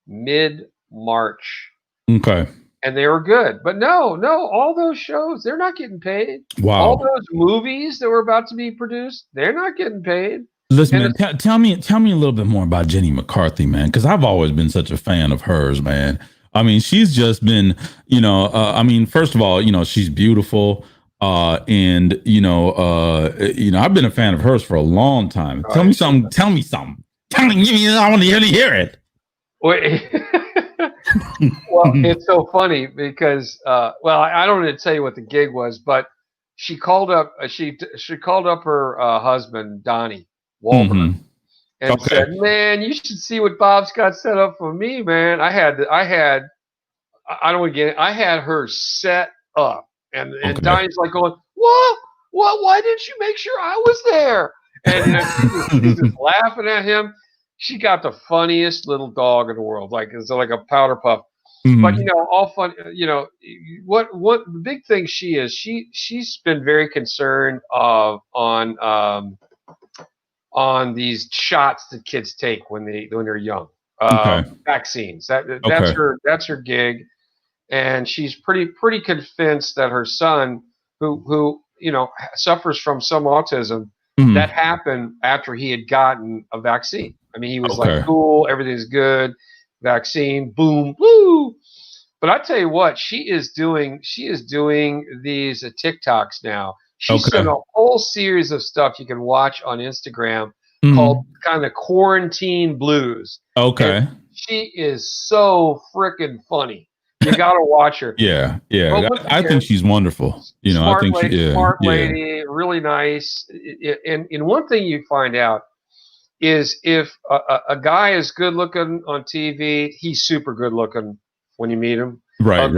mid-March. Okay. And they were good. But no, all those shows, they're not getting paid. Wow. All those movies that were about to be produced, they're not getting paid. Listen, man, tell me a little bit more about Jenny McCarthy, man, because I've always been such a fan of hers, man. I mean, she's just been, first of all, she's beautiful. And I've been a fan of hers for a long time. Tell me something. I want to hear it. Wait. Well, it's so funny because, I don't need to tell you what the gig was, but she called up, she called up her husband, Donnie Wahlberg, and said, "Man, you should see what Bob's got set up for me, man. I had her set up." And Donnie's like going, "What? Why didn't you make sure I was there?" And she's just laughing at him. She got the funniest little dog in the world, like it's like a powder puff. But all fun. What the big thing she's been very concerned on these shots that kids take when they're young. Vaccines. That's her gig. And she's pretty convinced that her son, who suffers from some autism, that happened after he had gotten a vaccine. I mean, he was like, "Cool, everything's good, vaccine, boom, woo." But I tell you what, she is doing these TikToks now. She's done a whole series of stuff you can watch on Instagram called kind of Quarantine Blues. Okay, and she is so freaking funny. You gotta watch her. Yeah. I think she's wonderful. Smart lady, really nice. And one thing you find out is if a guy is good looking on TV, he's super good looking when you meet him. Right.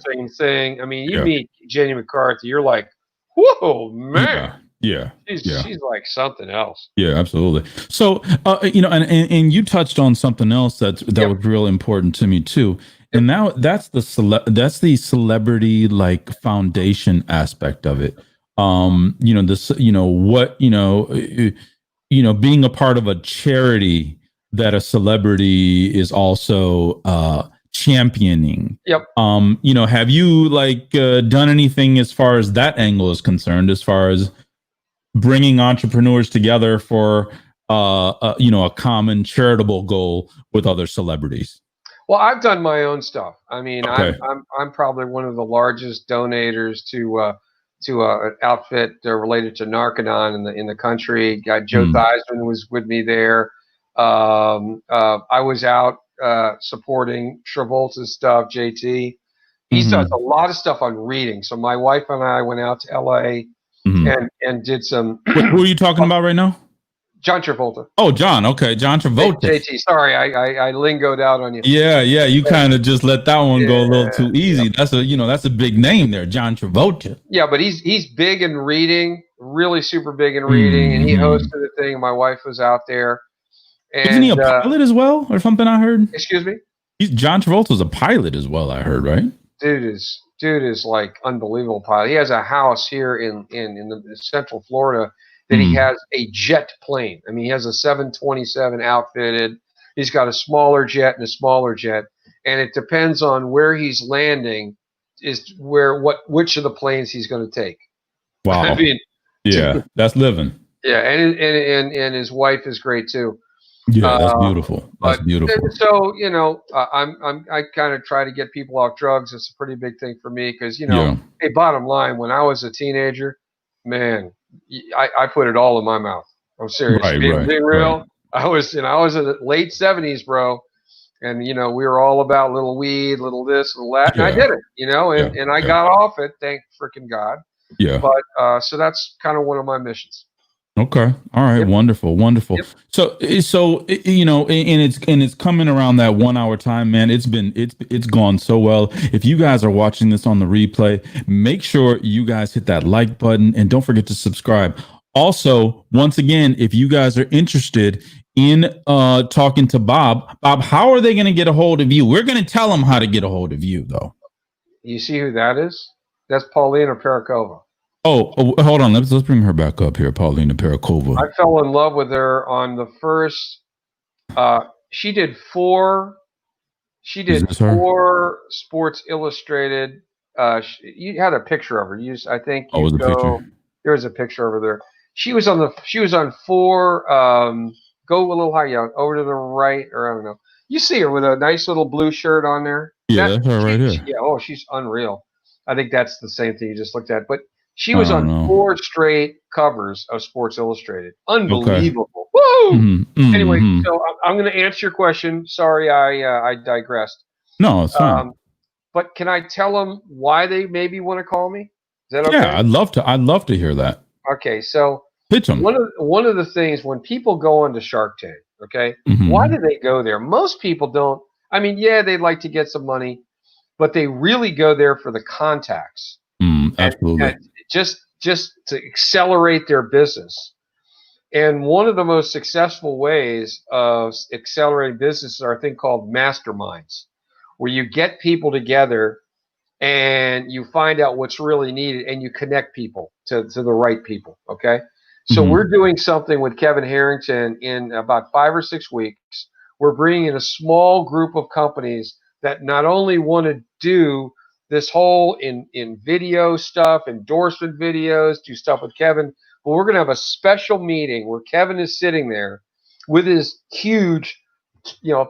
Same thing. I mean, you meet Jenny McCarthy, you're like, whoa, man. Yeah. She's like something else. Yeah, absolutely. So, and you touched on something else that was real important to me too. And now that's the celebrity like foundation aspect of it. This, being a part of a charity that a celebrity is also championing. Yep. Have you done anything as far as that angle is concerned, as far as bringing entrepreneurs together for a common charitable goal with other celebrities? Well, I've done my own stuff. I mean, Okay. I'm probably one of the largest donators to an outfit related to Narconon in the country. Joe Theismann was with me there. I was out supporting Travolta's stuff. JT, he does a lot of stuff on reading. So my wife and I went out to LA and did some. Wait, who are you talking about right now? John Travolta. Oh, John. Okay, John Travolta. JT, sorry, I lingoed out on you. Yeah. You kind of just let that one go a little too easy. Yeah. That's a big name there, John Travolta. Yeah, but he's big in reading, really super big in reading, and he hosted the thing. My wife was out there. And, isn't he a pilot as well, or something? I heard. Excuse me. John Travolta's a pilot as well. I heard, right? Dude is like unbelievable pilot. He has a house here in the Central Florida that he has a jet plane. I mean, he has a 727 outfitted. He's got a smaller jet and a smaller jet, and it depends on where he's landing is which of the planes he's going to take. Wow. I mean, yeah, that's living. Yeah, and his wife is great too. Yeah, that's beautiful. That's beautiful. So I kind of try to get people off drugs. It's a pretty big thing for me because hey, bottom line, when I was a teenager, man, I put it all in my mouth. I'm serious. Being real. Right. I was in the late 70s, bro, and we were all about little weed, little this, little that, and I did it, and I got off it, thank freaking God. Yeah. But so that's kind of one of my missions. Okay. All right. Yep. Wonderful. Yep. So and it's coming around that 1 hour time, man. It's gone so well. If you guys are watching this on the replay, make sure you guys hit that like button and don't forget to subscribe. Also, once again, if you guys are interested in talking to Bob, how are they going to get a hold of you? We're going to tell them how to get a hold of you, though. You see who that is? That's Paulina Parakova. Oh, hold on. Let's bring her back up here, Paulina Parakova. I fell in love with her on the first. She did four Sports Illustrated. You had a picture of her. I think. Oh, was a picture? There's a picture over there. She was on four. Go a little higher, over to the right, or I don't know. You see her with a nice little blue shirt on there. Yeah, that's her right here. Yeah. Oh, she's unreal. I think that's the same thing you just looked at, but. She was on 4 straight covers of Sports Illustrated. Unbelievable. Okay. Woo! Anyway, so I'm going to answer your question. Sorry, I digressed. No, it's fine. But can I tell them why they maybe want to call me? Is that okay? Yeah, I'd love to hear that. Okay, so pitch them. One of the things when people go onto Shark Tank, okay, why do they go there? Most people don't. I mean, yeah, they'd like to get some money, but they really go there for the contacts. Absolutely. And just to accelerate their business. And one of the most successful ways of accelerating business are a thing called masterminds, where you get people together and you find out what's really needed and you connect people to the right people. Okay. So we're doing something with Kevin Harrington in about 5 or 6 weeks. We're bringing in a small group of companies that not only want to do this whole in video stuff, endorsement videos, do stuff with Kevin. But we're going to have a special meeting where Kevin is sitting there with his huge,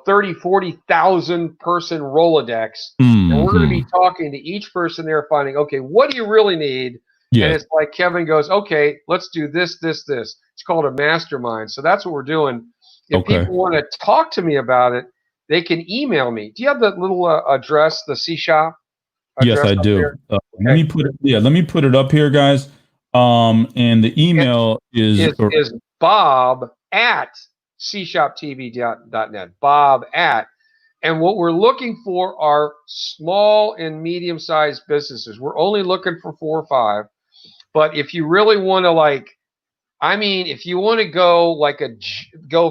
30, 40,000 person Rolodex. And we're going to be talking to each person there, finding, okay, what do you really need? Yeah. And it's like Kevin goes, okay, let's do this, this, this. It's called a mastermind. So that's what we're doing. If people want to talk to me about it, they can email me. Do you have that little address, the CShop? Yes, I do. Let me put it up here, guys. And the email is Bob at CShopTV.net. Bob at, and what we're looking for are small and medium-sized businesses. We're only looking for 4 or 5, but if you really want to if you want to go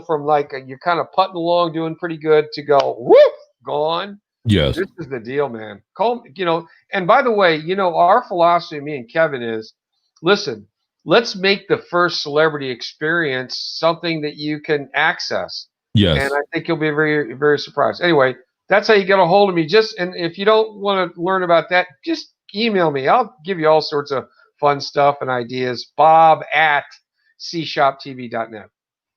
from you're kind of putting along, doing pretty good, to go whoop, gone. Yes. This is the deal, man. Call, and by the way, our philosophy, me and Kevin, is listen, let's make the first celebrity experience something that you can access. Yes. And I think you'll be very, very surprised. Anyway, that's how you get a hold of me. And if you don't want to learn about that, just email me. I'll give you all sorts of fun stuff and ideas. Bob at CShopTV.net.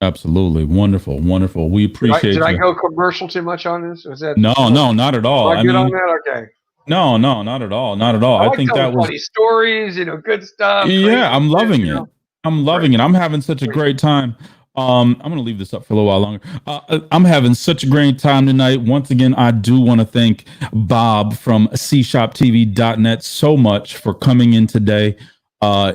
Absolutely. Wonderful. Wonderful. We appreciate Did I you. go commercial too much on this? Was that No, not at all. Am I good on that? Okay. No, not at all. Not at all. I I like think telling that was funny stories, good stuff. yeah, I'm loving shit, it. I'm loving it. I'm having such a great time. I'm going to leave this up for a little while longer. I'm having such a great time tonight. Once again, I do want to thank Bob from CShopTV.net so much for coming in today.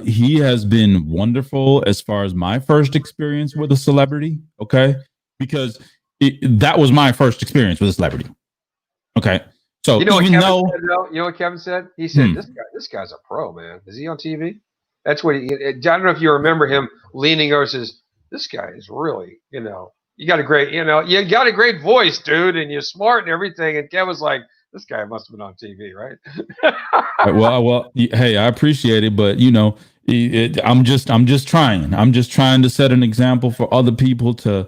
He has been wonderful as far as my first experience with a celebrity. Okay. Because that was my first experience with a celebrity. Okay. So you know even though, you know what Kevin said? He said, this guy's a pro, man. Is he on TV? That's what I don't know if you remember him leaning over and says, this guy is really, you got a great voice, dude, and you're smart and everything. And Kevin was like, this guy must have been on TV, right? well, hey, I appreciate it, but I'm just trying. I'm just trying to set an example for other people to,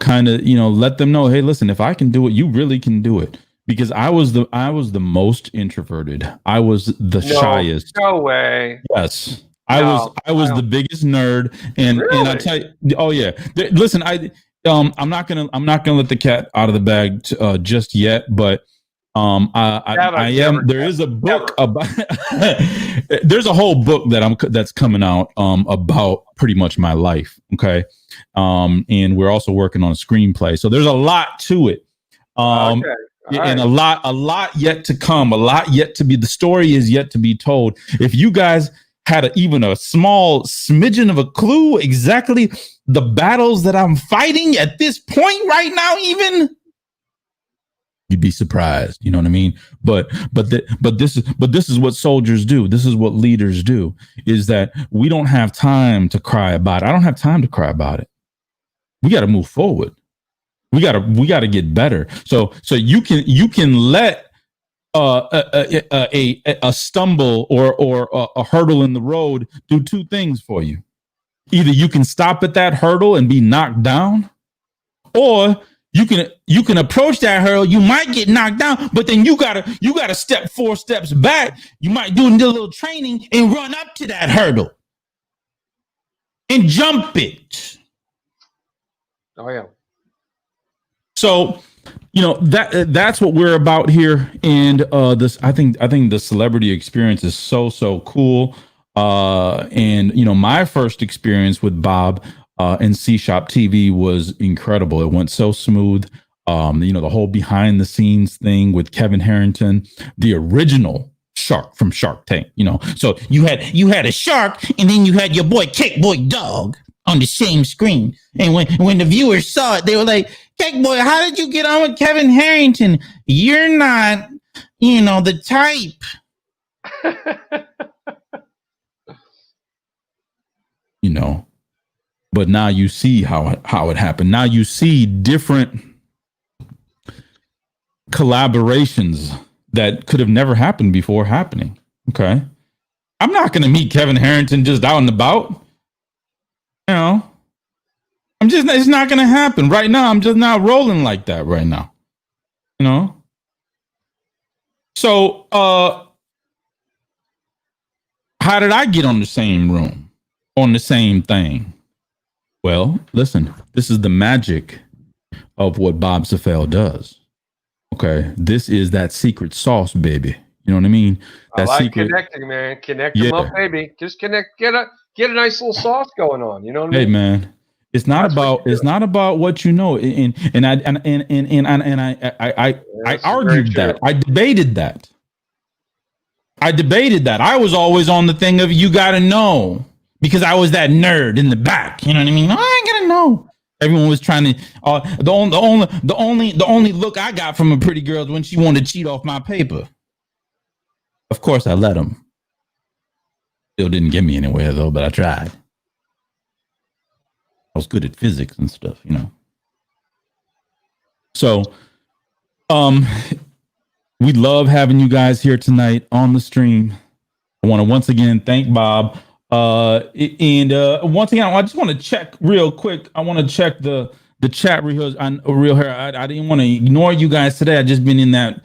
kind of, let them know, hey, listen, if I can do it, you really can do it. Because I was the most introverted. I was the shyest. No way. Yes. I was the biggest nerd, and really? and I tell you, oh yeah. Listen, I'm not gonna let the cat out of the bag just yet, but I am. There is a book about. There's a whole book that's coming out about pretty much my life. Okay, and we're also working on a screenplay, so there's a lot to it. Okay. And a lot yet to come, a lot yet to be. The story is yet to be told. If you guys had even a small smidgen of a clue exactly the battles that I'm fighting at this point right now, even you'd be surprised. You know what I mean? But this is what soldiers do. This is what leaders do. Is that we don't have time to cry about it. I don't have time to cry about it. We got to move forward. We gotta get better. So you can let a stumble or a hurdle in the road do two things for you. Either you can stop at that hurdle and be knocked down, or you can approach that hurdle. You might get knocked down, but then you gotta step 4 steps back. You might do a little training and run up to that hurdle and jump it. Oh yeah. So, that's what we're about here, and this I think the celebrity experience is so cool. And my first experience with Bob and CShop TV was incredible. It went so smooth. The whole behind the scenes thing with Kevin Harrington, the original shark from Shark Tank. So you had a shark, and then you had your boy Cake Boy Dog on the same screen. And when the viewers saw it, they were like, Cake Boy, how did you get on with Kevin Harrington? You're not, the type. But now you see how it happened. Now you see different collaborations that could have never happened before happening. Okay. I'm not going to meet Kevin Harrington just out and about. It's not going to happen right now. I'm just not rolling like that right now. So, how did I get on the same room, on the same thing? Well, listen, this is the magic of what Bob Cefail does. Okay. This is that secret sauce, baby. You know what I mean? That I like secret connecting, man. Connect them up, baby. Just connect, get a nice little sauce going on. You know what I mean? Hey, man. It's not about what you know, and I argued that. I debated that. I was always on the thing of you got to know, because I was that nerd in the back. You know what I mean? I ain't gonna know. Everyone was trying to. The only look I got from a pretty girl is when she wanted to cheat off my paper. Of course, I let him. Still didn't get me anywhere though, but I tried. I was good at physics and stuff, So, we love having you guys here tonight on the stream. I want to once again thank Bob. Once again, I just want to check real quick. I want to check the chat real here. I didn't want to ignore you guys today. I just been in that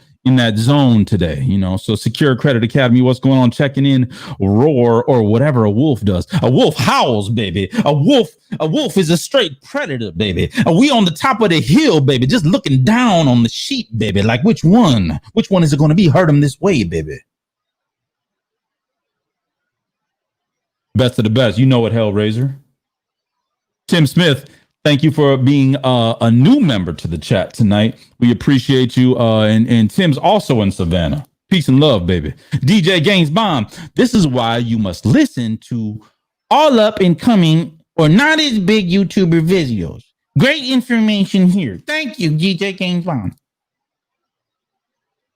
zone today, So Secure Credit Academy, what's going on? Checking in, roar, or whatever a wolf does. A wolf howls, baby. A wolf is a straight predator, baby. We on the top of the hill, baby, just looking down on the sheep, baby. Like which one is it going to be? Hurt him this way, baby. Best of the best. You know it, Hellraiser. Tim Smith, thank you for being a new member to the chat tonight. We appreciate you. And Tim's also in Savannah. Peace and love, baby. DJ Gaines Bomb. This is why you must listen to all up and coming or not as big YouTuber videos. Great information here. Thank you, DJ Gaines Bomb.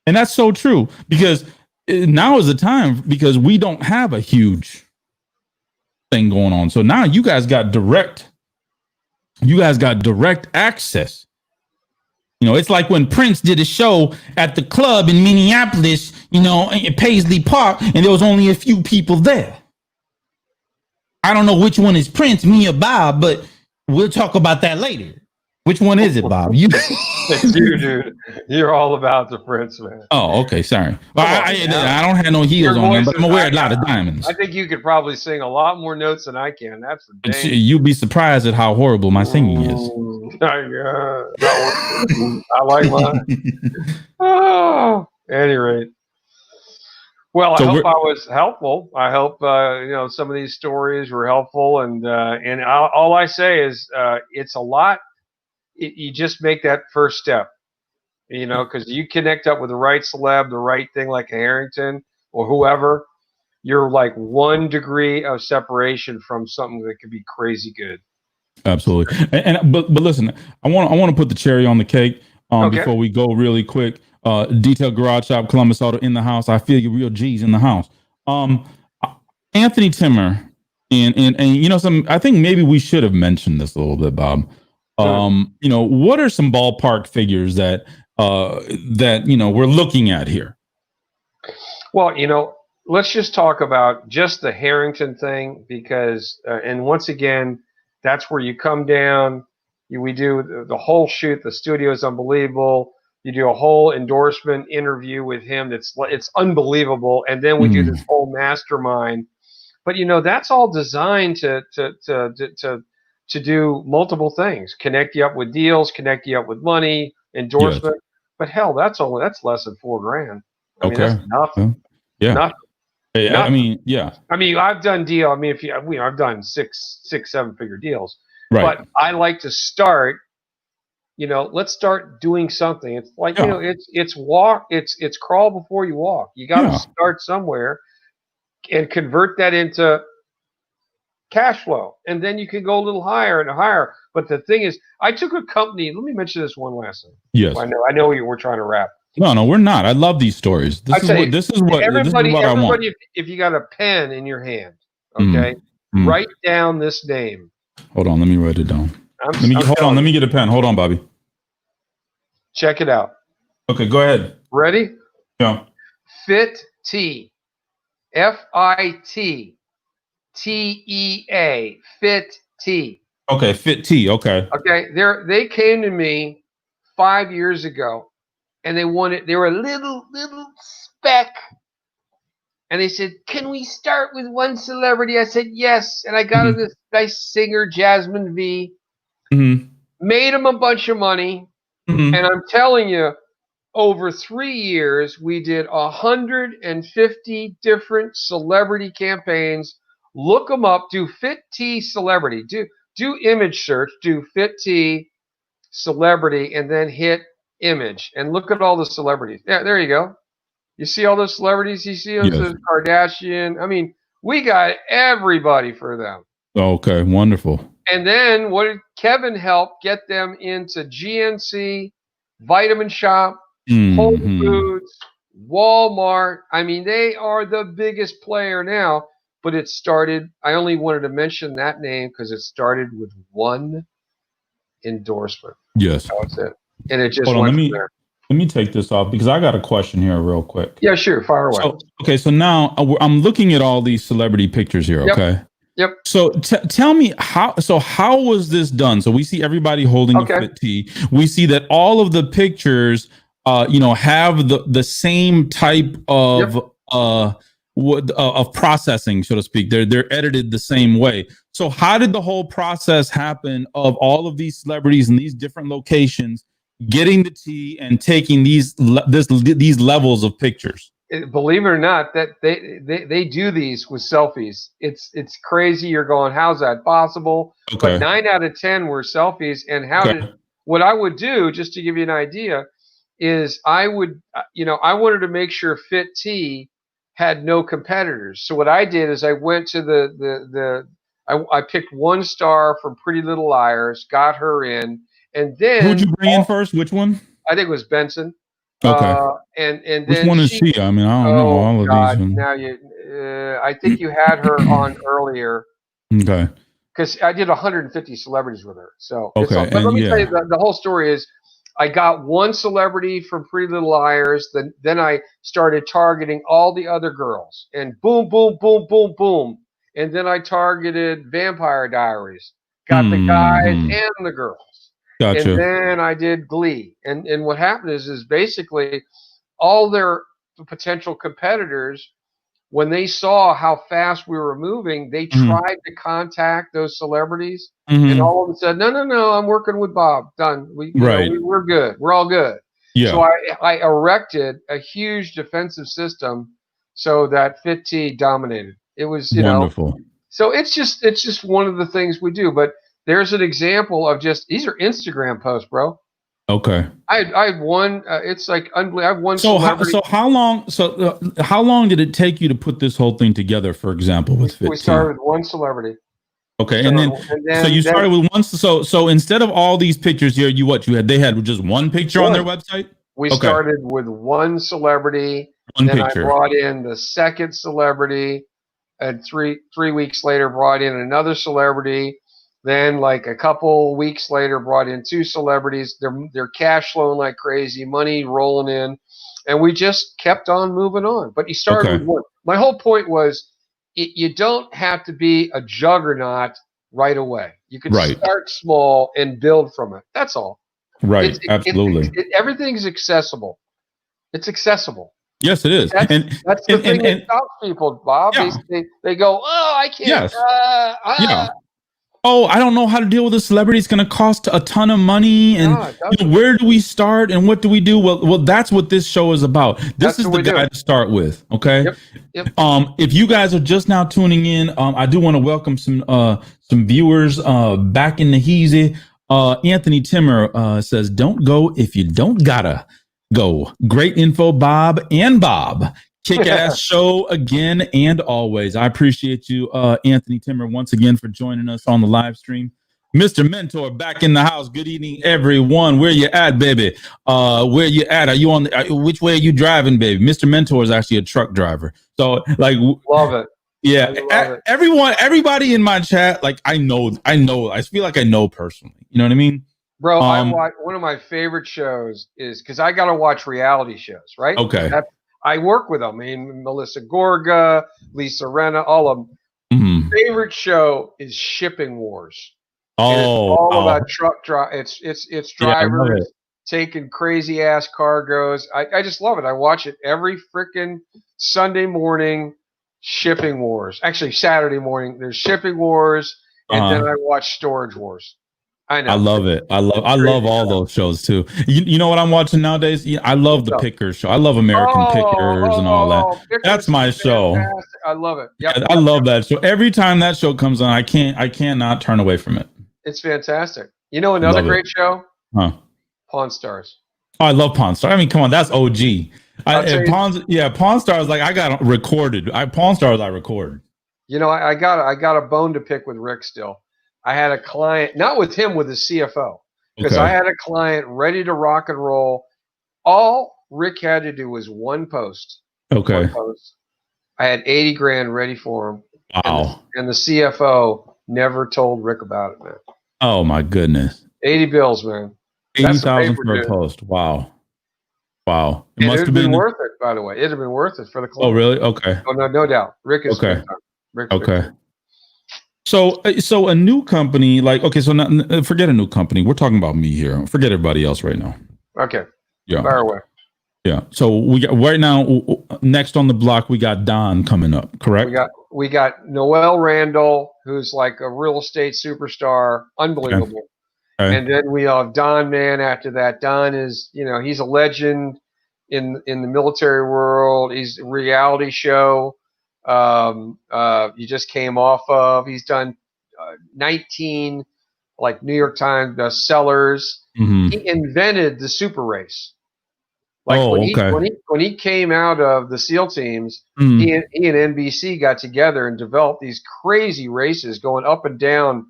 And that's so true because now is the time because we don't have a huge thing going on. So now you guys got direct access. It's like when Prince did a show at the club in Minneapolis, in Paisley Park, and there was only a few people there. I don't know which one is Prince, me or Bob, but we'll talk about that later. Which one is it, Bob? You, dude. You're all about the Prince, man. Oh, okay. Sorry. Well, I don't have no heels on, but I'm aware of a lot of diamonds. I think you could probably sing a lot more notes than I can. That's for dang. You'd be surprised at how horrible my singing is. I like mine. Oh, at any rate. Well, I hope I was helpful. I hope some of these stories were helpful, and all I say is it's a lot. You just make that first step, because you connect up with the right celeb, the right thing like a Harrington or whoever, you're like 1 degree of separation from something that could be crazy good. Absolutely. But listen, I want to put the cherry on the cake before we go really quick. Detail Garage Shop, Columbus Auto in the house. I feel you real G's in the house. Anthony Timmer and I think maybe we should have mentioned this a little bit, Bob. What are some ballpark figures that we're looking at here? Well, let's just talk about just the Harrington thing because, and once again, that's where you come down. We do the whole shoot. The studio is unbelievable. You do a whole endorsement interview with him. It's unbelievable. And then we do this whole mastermind. But that's all designed to do multiple things, connect you up with deals, connect you up with money, endorsement. Yes. But hell, that's less than $4,000. I mean, that's nothing. Yeah. Nothing. Hey, nothing. I mean, yeah. I mean, I've done deal. I mean, I've done 6-7 figure deals, right. But I like to start, let's start doing something. It's like, it's crawl before you walk. You got to start somewhere and convert that into cash flow, and then you can go a little higher and higher. But the thing is, I took a company. Let me mention this one last thing. Yes, I know we're trying to wrap. No, we're not. I love these stories. This is what I want. If you got a pen in your hand, okay, write down this name. Hold on, let me write it down. Let me get a pen. Hold on, Bobby. Check it out. Okay, go ahead. Ready? Yeah. Fit T, FIT. TEA, Fit T. Okay, Fit T. Okay. Okay. They came to me 5 years ago, and they were a little speck, and they said, "Can we start with one celebrity?" I said, "Yes." And I got this nice singer, Jasmine V. Made him a bunch of money, and I'm telling you, over 3 years, we did 150 different celebrity campaigns. Look them up. Do Fit T celebrity. Do image search. Do Fit T celebrity, and then hit image and look at all the celebrities. Yeah, there you go. You see all those celebrities. You see the Kardashian. I mean, we got everybody for them. Okay, wonderful. And then what did Kevin help get them into? GNC, Vitamin Shop, Whole Foods, Walmart. I mean, they are the biggest player now. But it started, I only wanted to mention that name because it started with one endorsement. Yes. That was it. And it just went from there. let me take this off because I got a question here real quick. Yeah, sure. Fire away. So now I'm looking at all these celebrity pictures here. Yep. Okay. Yep. So tell me how was this done? So we see everybody holding a fit tee. We see that all of the pictures, have the same type of of processing, so to speak. They're edited the same way. So how did the whole process happen of all of these celebrities in these different locations getting the tee and taking these levels of pictures? Believe it or not, that they do these with selfies. It's crazy. You're going, how's that possible? Okay. But 9 out of 10 were selfies. And what I would do, just to give you an idea, is I wanted to make sure Fit T had no competitors. So what I did is I went to I picked one star from Pretty Little Liars, got her in, and then who'd you bring in first? Which one? I think it was Benson. Okay. And then which one is she? I mean, I don't know all of these. Now I think you had her on earlier. Okay. Because I did 150 celebrities with her. So okay. But let me tell you, the whole story is, I got one celebrity from Pretty Little Liars. Then I started targeting all the other girls, and boom, boom, boom, boom, boom. And then I targeted Vampire Diaries. Got the guys and the girls. Gotcha. And then I did Glee. And what happened is basically all their potential competitors, when they saw how fast we were moving, they tried to contact those celebrities, and all of them said, no, I'm working with Bob. Done. We're good. We're all good. Yeah. So I erected a huge defensive system so that Fit T dominated. It was, wonderful. So it's just one of the things we do. But there's an example of these are Instagram posts, bro. Okay. I had one. It's like unbelievable. I have one. So how long did it take you to put this whole thing together? For example, with Fit T? We started with one celebrity. Okay, and then so you started with one. So instead of all these pictures here, they had just one picture on their website. We started with one celebrity. Then I brought in the second celebrity, and three weeks later brought in another celebrity. Then, like a couple weeks later, brought in two celebrities. They're cash flowing like crazy, money rolling in, and we just kept on moving on. But you started with one. My whole point was, you don't have to be a juggernaut right away. You can start small and build from it. That's all. Right. Absolutely. Everything's accessible. It's accessible. Yes, it is. That's the thing that stops people, Bob. Yeah. They go, oh, I can't. Yes. Oh, I don't know how to deal with a celebrity. It's going to cost a ton of money. And where do we start and what do we do? Well, that's what this show is about. This is the guy to start with. Okay. Yep. If you guys are just now tuning in, I do want to welcome some viewers back in the heezy. Anthony Timmer says, "Don't go if you don't gotta go." Great info, Bob and Bob. Kick-ass show again and always. I appreciate you, Anthony Timmer, once again for joining us on the live stream. Mr. Mentor back in the house. Good evening, everyone. Where you at, baby? Where you at? Are you on? Which way are you driving, baby? Mr. Mentor is actually a truck driver. So, like, love it. Yeah, everybody in my chat, like, I know. I feel like I know personally. You know what I mean? Bro, I watch, one of my favorite shows is, because I got to watch reality shows, right? Okay. I work with them. I mean, Melissa Gorga, Lisa Rinna, all of them. Favorite show is Shipping Wars. Oh, it's all about truck it's drivers taking crazy ass cargoes. I just love it. I watch it every freaking Sunday morning. Shipping Wars. Actually, Saturday morning there's Shipping Wars, and then I watch Storage Wars. I know. I love it. I love all those shows too. You know what I'm watching nowadays? I love the Pickers show. I love American Pickers and all that. Pickers, that's my show. I love it. I love that show. Every time that show comes on, I can't not turn away from it. It's fantastic. You know another great show? Pawn Stars. Oh, I love Pawn Stars. I mean, come on, that's OG. Pawn Stars, like, I got recorded. Pawn Stars I recorded. You know, I got a bone to pick with Rick still. I had a client, not with him, with his CFO, because I had a client ready to rock and roll. All Rick had to do was one post. Okay. One post. I had 80 grand ready for him. Wow. And the CFO never told Rick about it, man. Oh my goodness. 80 bills, man. 80,000 for a post. Wow. Wow. It And must it'd have been been. worth it, by the way. It'd have been worth it for the club. Oh, really? Okay. Oh, no doubt. Rick is Okay. big time. Rick's Okay. big time. So a new company, like, okay, so not, forget a new company. We're talking about me here. Forget everybody else right now. Okay. Yeah. Fire away. Yeah. So we got right now, next on the block, we got Don coming up, correct? We got Noel Randall, who's like a real estate superstar, unbelievable. Okay. And then we have Don Mann after that. Don is, he's a legend in the military world. He's a reality show. He just came off of. He's done 19 like New York Times bestsellers. Mm-hmm. He invented the super race. Like when he came out of the SEAL teams, he and NBC got together and developed these crazy races going up and down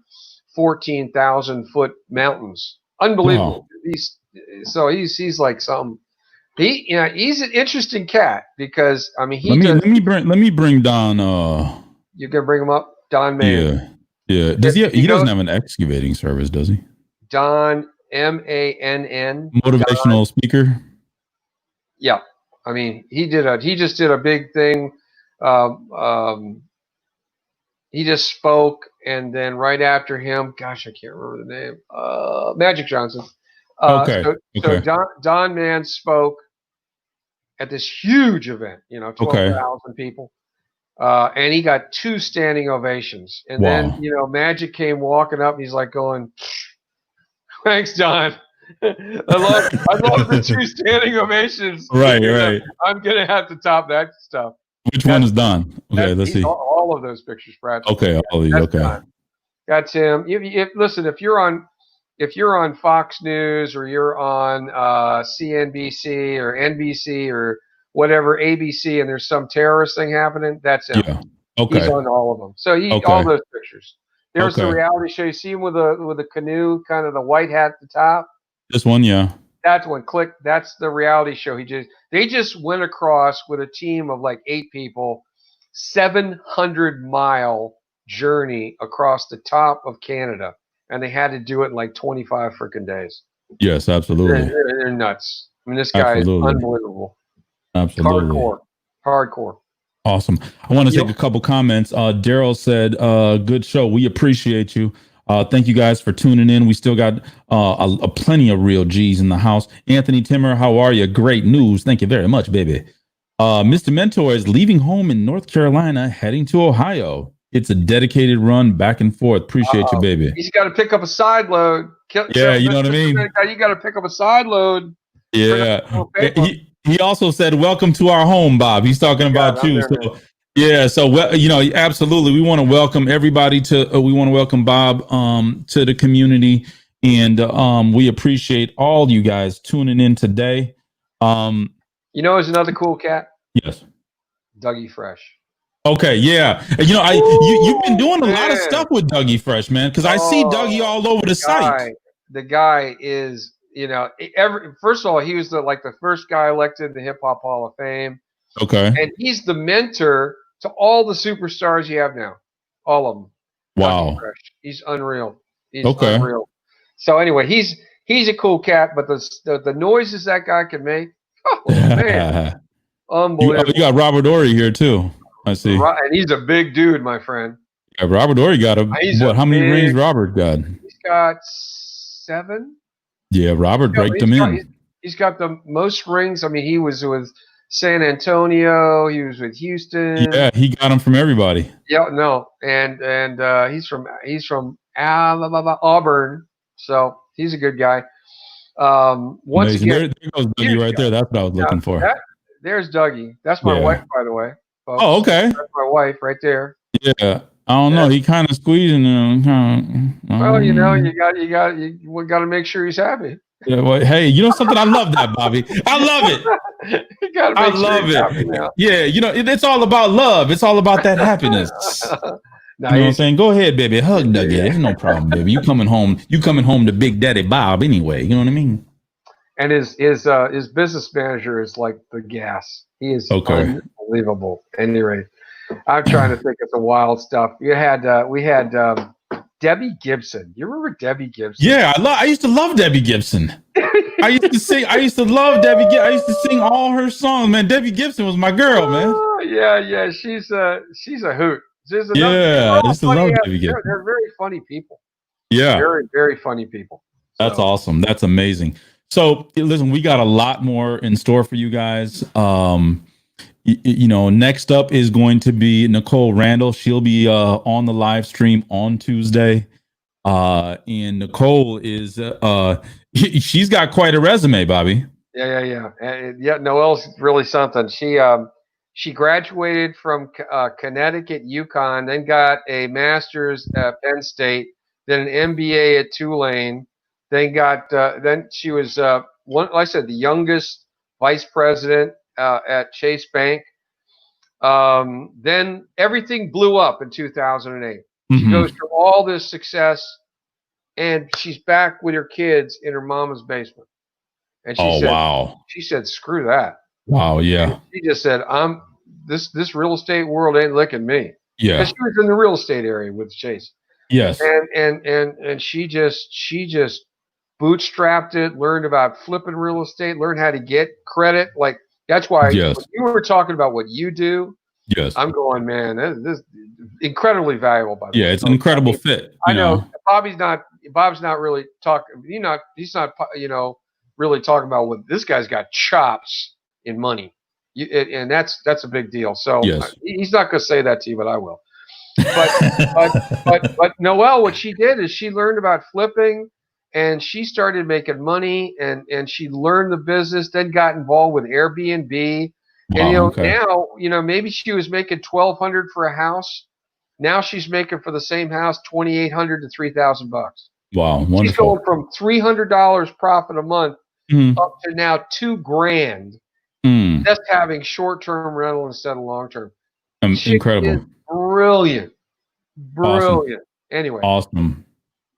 14,000-foot mountains. Unbelievable. Wow. He's like something. He's an interesting cat because I mean let me bring Don. You can bring him up, Don Mann. Yeah. Does he doesn't have an excavating service, does he? Don Mann. Motivational speaker. Yeah, I mean he just did a big thing. He just spoke, and then right after him, gosh, I can't remember the name. Magic Johnson. So Don Mann spoke at this huge event, 12,000 people, and he got 2 standing ovations. And then Magic came walking up, and he's like going, "Thanks, Don. I love the 2 standing ovations. Right. I'm gonna have to top that stuff." Which one is Don? Okay, let's see. All of those pictures, Brad. Okay, all these. Okay. Don. That's him. Listen, if you're on Fox News or you're on CNBC or NBC or whatever ABC, and there's some terrorist thing happening, that's him. Yeah. Okay. He's on all of them. So all those pictures. There's the reality show. You see him with a canoe, kind of the white hat at the top. This one, yeah. That's one. Click. That's the reality show. They just went across with a team of like 8 people, 700-mile journey across the top of Canada, and they had to do it in like 25 freaking days. Yes, absolutely. They're nuts. I mean, this guy is unbelievable. Absolutely. Hardcore. Awesome. I want to take a couple comments. Daryl said, good show. We appreciate you. Thank you guys for tuning in. We still got a plenty of real G's in the house. Anthony Timmer, how are you? Great news. Thank you very much, baby. Mr. Mentor is leaving home in North Carolina, heading to Ohio. It's a dedicated run back and forth. Appreciate you, baby. He's got to pick up a side load. You know what I mean? You got to pick up a side load. Yeah. He also said, welcome to our home, Bob. He's talking about you. Absolutely. We want to welcome everybody we want to welcome Bob to the community. And we appreciate all you guys tuning in today. There's another cool cat? Yes. Dougie Fresh. Okay, yeah. You've been doing a lot of stuff with Dougie Fresh, man, because I see Dougie all over the site. The guy is, first of all, he was the first guy elected in the Hip Hop Hall of Fame. Okay. And he's the mentor to all the superstars you have now. All of them. Wow. He's unreal. Unreal. So anyway, he's a cool cat, but the noises that guy can make, man. Unbelievable. You got Robert Ory here too. I see. And he's a big dude, my friend. Yeah, Robert Ory got how many rings Robert got? He's got 7. Yeah, Robert raked them in. He's got the most rings. I mean, he was with San Antonio. He was with Houston. Yeah, he got them from everybody. Yeah, no, and he's from Auburn, so he's a good guy. Once Amazing. again, there goes Dougie right there. That's what I was looking for. There's Dougie. That's my wife, by the way. Folks. Oh, okay. That's my wife right there. Yeah. I don't know. He kind of squeezing them. Well, we got to make sure he's happy. Yeah. Well, hey, something? I love that, Bobby. I love it. I love it. Yeah. It's all about love. It's all about that happiness. You know what I'm saying? Go ahead, baby. Hug Dougie. There's no problem, baby. You coming home to Big Daddy Bob anyway. You know what I mean? And his business manager is like the gas. He is unbelievable. At any rate, I'm trying to think of the wild stuff. We had Debbie Gibson. You remember Debbie Gibson? Yeah, I used to love Debbie Gibson. I used to love Debbie Gibson. I used to sing all her songs, man. Debbie Gibson was my girl, man. Yeah. She's a hoot. I used to love Debbie Gibson. They're very funny people. Yeah. Very, very funny people. That's awesome. That's amazing. So listen, we got a lot more in store for you guys. Next up is going to be Nicole Randall. She'll be on the live stream on Tuesday. And Nicole is she's got quite a resume, Bobby. Yeah. Noelle's really something. She graduated from Connecticut, UConn, then got a master's at Penn State, then an MBA at Tulane, then she was like I said, the youngest vice president at Chase Bank. Then everything blew up in 2008. She goes through all this success, and she's back with her kids in her mama's basement. And she said, screw that. Wow, yeah. And she just said, this real estate world ain't licking me. Yeah. Because she was in the real estate area with Chase. Yes. And she just bootstrapped it, learned about flipping real estate, learned how to get credit. Like, that's why when you were talking about what you do, yes, I'm going, man, this is incredibly valuable, by the way. Yeah, it's an incredible fit. I know Bob's not really talking, he's not really talking about what this guy's got chops in money. And that's a big deal. So he's not going to say that to you, but I will. But Noelle, what she did is she learned about flipping, and she started making money, and she learned the business, then got involved with Airbnb. And now, maybe she was making $1,200 for a house. Now she's making for the same house $2,800 to $3,000. Wow, wonderful. She's going from $300 profit a month up to now $2,000 just having short-term rental instead of long-term. Incredible. Brilliant. Awesome. Anyway. Awesome.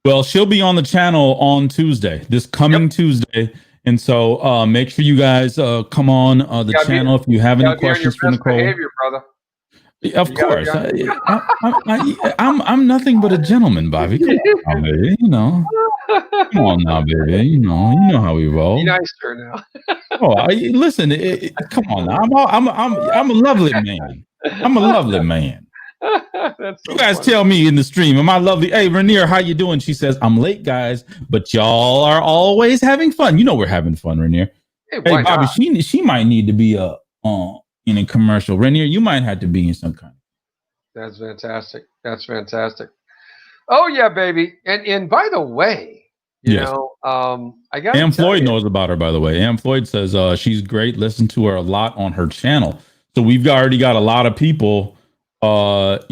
Well, she'll be on the channel on Tuesday, this coming Tuesday. And so make sure you guys come on the channel if you have any questions for Nicole. Behavior, brother. Of course. I'm nothing but a gentleman, Bobby. Come on, baby. Come on now, baby. You know how we roll. Be nicer now. Listen. Come on now. I'm a lovely man. I'm a lovely man. You guys tell me in the stream, am I lovely? Hey, Rainier, how you doing? She says, I'm late, guys, but y'all are always having fun. We're having fun, Rainier. Hey, Bobby, she might need to be in a commercial. Rainier, you might have to be in some kind. That's fantastic. Oh yeah, baby. And by the way, I got Am Floyd knows about her, by the way. Am Floyd says she's great. Listen to her a lot on her channel. So we've already got a lot of people that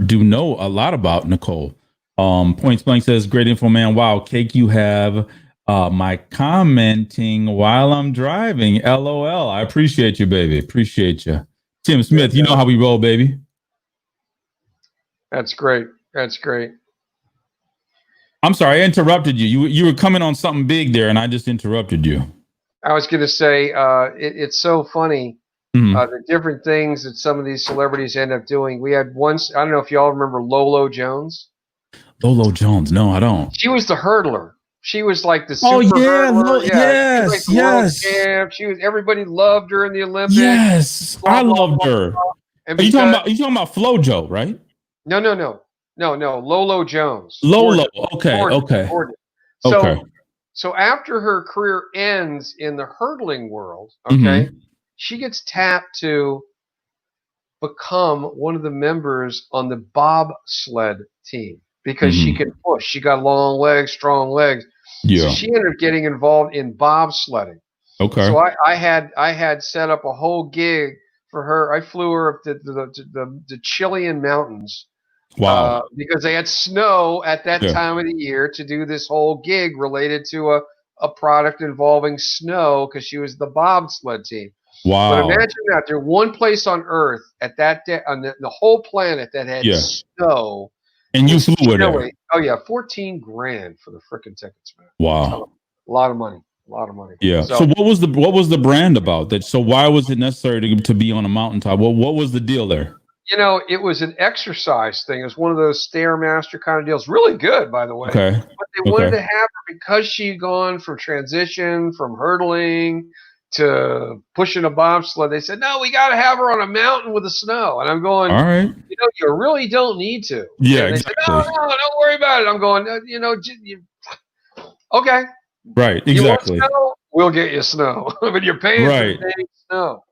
do know a lot about Nicole. Points Blank says, great info, man. Wow, cake you have. My commenting while I'm driving. LOL. I appreciate you, baby. Appreciate you. Tim Smith, you know how we roll, baby. That's great. I'm sorry, I interrupted you. You were coming on something big there, and I just interrupted you. I was going to say, it's so funny. The different things that some of these celebrities end up doing. We had once, I don't know if y'all remember Lolo Jones. Lolo Jones. No, I don't. She was the hurdler. She was like the super hurdler. Yes. She was, everybody loved her in the Olympics. Yes, I loved her. And you talking about FloJo, right? No. Lolo Jones. Lolo. Okay. So after her career ends in the hurdling world, she gets tapped to become one of the members on the bobsled team because she can push. She got long legs, strong legs. Yeah. So she ended up getting involved in bobsledding. Okay. So I had set up a whole gig for her. I flew her up to the Chilean mountains. Wow. Because they had snow at that time of the year to do this whole gig related to a product involving snow because she was the bobsled team. Wow. But imagine that there's one place on Earth at that day on the whole planet that had snow. And you flew with her. Oh yeah, $14,000 for the frickin' tickets, man. Wow. A lot of money. Yeah. So what was the brand about that? So why was it necessary to be on a mountaintop? What was the deal there? it was an exercise thing. It was one of those Stairmaster kind of deals. Really good, by the way. Okay. But they wanted to have her because she'd gone from transition from hurdling to pushing a bobsled. They said, no, we got to have her on a mountain with the snow. And I'm going, all right. You really don't need to. Yeah, and they exactly. said, no, don't worry about it. I'm going, okay. Right, exactly. You want snow? We'll get you snow. But you're paying for getting snow.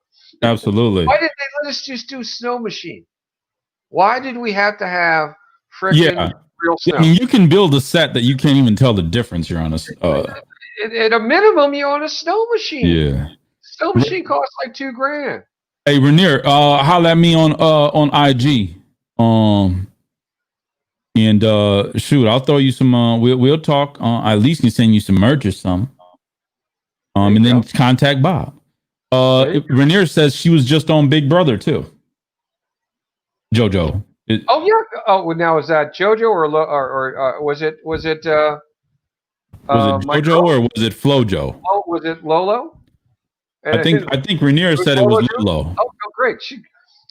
Absolutely. Why did they let us just do snow machine? Why did we have to have freaking real snow? I mean, you can build a set that you can't even tell the difference. You're on at a minimum, you're on a snow machine. Yeah. Snow machine costs like $2,000. Hey, Rainier, holla at me on IG. And shoot, I'll throw you some. We'll talk. At least can send you some merch or something. And then contact Bob. Rainier says she was just on Big Brother too. JoJo. Now is that JoJo or was it? Was it JoJo or was it FloJo? Oh, was it Lolo? And I think Rainier said it was Lolo. Oh, great!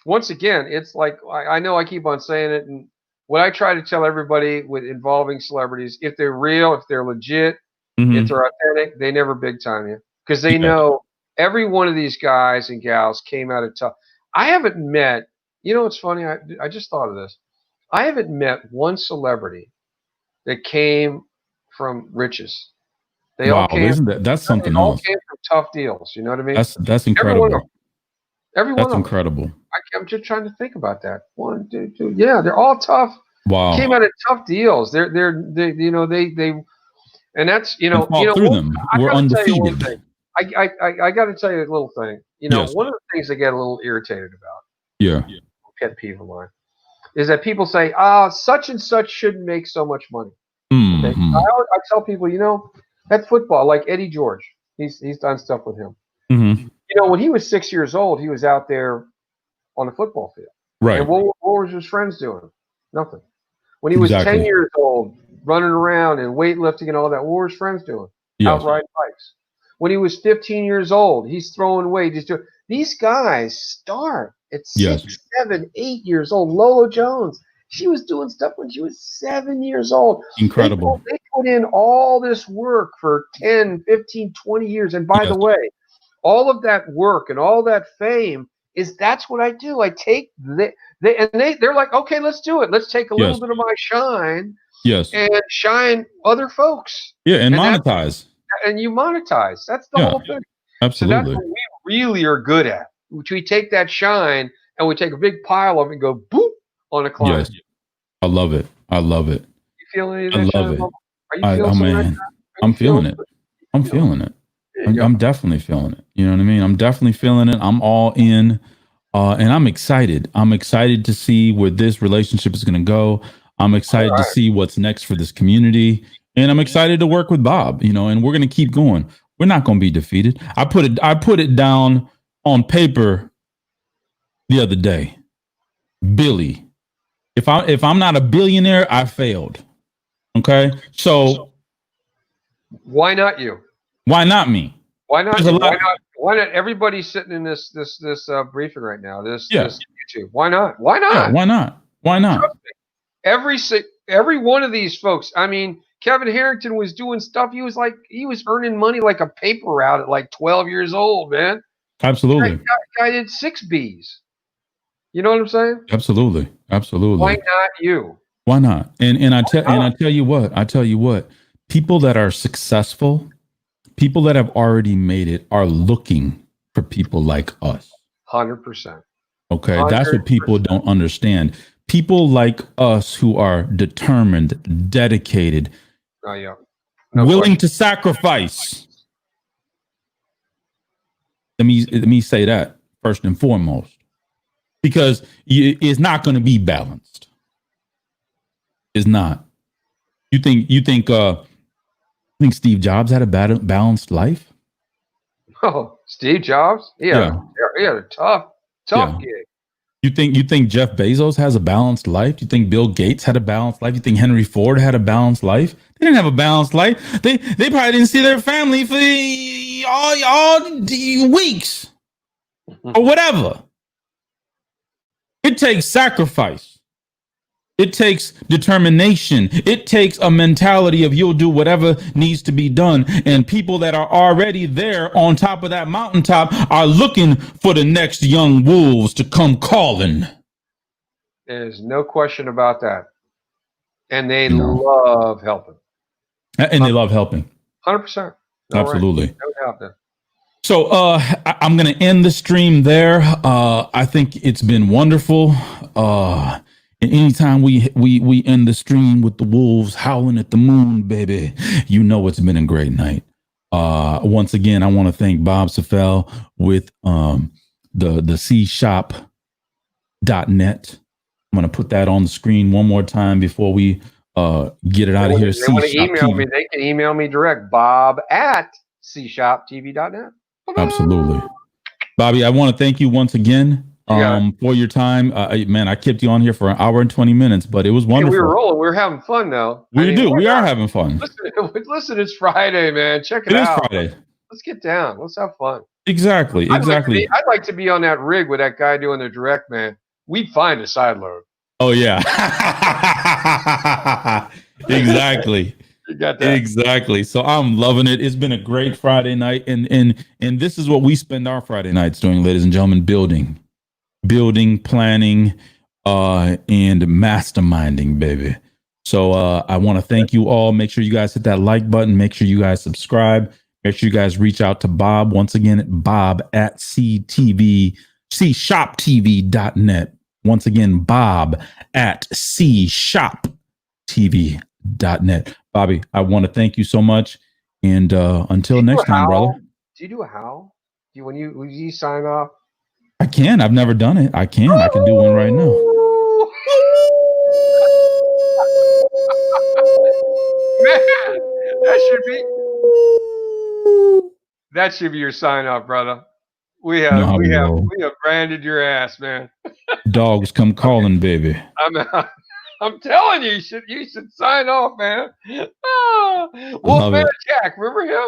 Once again, it's like I know I keep on saying it, and what I try to tell everybody with involving celebrities, if they're real, if they're legit, if they're authentic, they never big time you because they know every one of these guys and gals came out of tough. I haven't met. It's funny. I just thought of this. I haven't met one celebrity that came from riches. They all came. That's something else. All came from tough deals. You know what I mean? That's incredible. Everyone. That's incredible. I'm just trying to think about that. 1, 2, 2. Yeah, they're all tough. Wow. Came out of tough deals. They and that's through them. We're undefeated. I got to tell you a little thing. One of the things I get a little irritated about. Yeah. Pet peeve of mine is that people say, such and such shouldn't make so much money. Mm-hmm. Okay? I tell people, that football, like Eddie George, he's done stuff with him. Mm-hmm. When he was 6 years old, he was out there on the football field. Right. And what was his friends doing? Nothing. When he was 10 years old, running around and weightlifting and all that, what were his friends doing? Out riding bikes. When he was 15 years old, he's throwing weight. These guys start at 6, 7, 8 years old. Lolo Jones, she was doing stuff when she was 7 years old. Incredible. They put in all this work for 10, 15, 20 years. And by the way, all of that work and all that fame that's what I do. I take they're like, okay, let's do it. Let's take a little bit of my shine. Yes. And shine other folks. Yeah, and monetize. And you monetize. That's the whole thing. Absolutely. So that's what we really are good at. We take that shine and we take a big pile of it and go boop on a client. Yes. I love it. You feel any of that? I love it. Are you feeling I'm feeling it. I'm feeling it. I'm definitely feeling it. You know what I mean? I'm definitely feeling it. I'm all in. And I'm excited. I'm excited to see where this relationship is going to go. I'm excited to see what's next for this community. And I'm excited to work with Bob, and we're going to keep going. We're not going to be defeated. I put it down on paper the other day. Billy, if I'm not a billionaire, I failed. Okay? So why not you? Why not me? Why not? Why not everybody sitting in this briefing right now? This YouTube. Why not? Why not? Yeah, why not? Why not? Every one of these folks. I mean, Kevin Harrington was doing stuff. He was earning money like a paper route at like 12 years old, man. Absolutely. Guy did 6 Bs. You know what I'm saying? Absolutely. Why not you? Why not? And I tell you what, people that are successful, people that have already made it are looking for people like us. 100%. Okay. 100%. That's what people don't understand. People like us who are determined, dedicated, willing to sacrifice. Let me say that first and foremost, because it's not going to be balanced. It's not. You think Steve Jobs had a balanced life? Oh, Steve Jobs? Yeah. He had a tough gig. You think Jeff Bezos has a balanced life? You think Bill Gates had a balanced life? You think Henry Ford had a balanced life? They didn't have a balanced life. They probably didn't see their family for all weeks or whatever. It takes sacrifice. It takes determination. It takes a mentality of you'll do whatever needs to be done. And people that are already there on top of that mountaintop are looking for the next young wolves to come calling. There's no question about that. And they love helping. And they love helping. 100%. Absolutely. Right. No doubt there. So I'm going to end the stream there. I think it's been wonderful. And anytime we end the stream with the wolves howling at the moon, baby, you know it's been a great night. Once again, I want to thank Bob Cefail with the CShop.net. I'm going to put that on the screen one more time before we get it out of here. They want to email me. They can email me direct, bob@cshoptv.net. Absolutely. Bobby, I want to thank you once again for your time. Man, I kept you on here for an hour and 20 minutes, but it was wonderful. Hey, we were rolling. We were having fun, though. We are having fun. Listen, it's Friday, man. Check it out. It is Friday. Let's get down. Let's have fun. Exactly. I'd like to be on that rig with that guy doing the direct, man. We'd find a side load. Oh, yeah. Exactly. You got that. Exactly. So I'm loving it. It's been a great Friday night. And this is what we spend our Friday nights doing, ladies and gentlemen, building, planning, and masterminding, baby. So I want to thank you all. Make sure you guys hit that like button. Make sure you guys subscribe. Make sure you guys reach out to Bob. Once again, bob@CShopTV.net. Once again, bob@CShopTV.net. Bobby, I want to thank you so much. And until next time, brother. Do you do a howl? When you sign off? I can. I've never done it. I can do one right now. Man, that should be your sign off, brother. We have branded your ass, man. Dogs come calling, baby. I'm telling you, you should sign off, man. Wolfman Jack, remember him?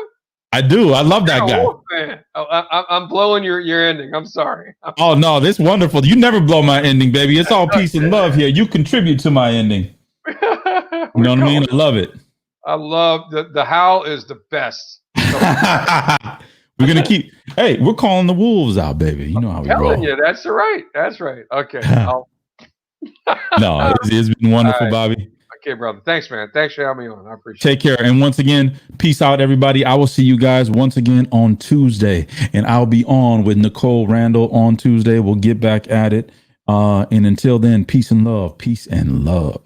I do. I love that guy. Wolfman. I'm blowing your ending. I'm sorry. Oh no, this is wonderful. You never blow my ending, baby. It's all peace and love here. You contribute to my ending. You know what I mean? I love it. I love the howl is the best. We're gonna keep. Hey, we're calling the wolves out, baby. You know how we roll. You, that's right. Okay. No, it's been wonderful, right. Bobby. Okay, brother. Thanks, man. Thanks for having me on. I appreciate it. Take care. And once again, peace out, everybody. I will see you guys once again on Tuesday, and I'll be on with Nicole Randall on Tuesday. We'll get back at it. And until then, peace and love. Peace and love.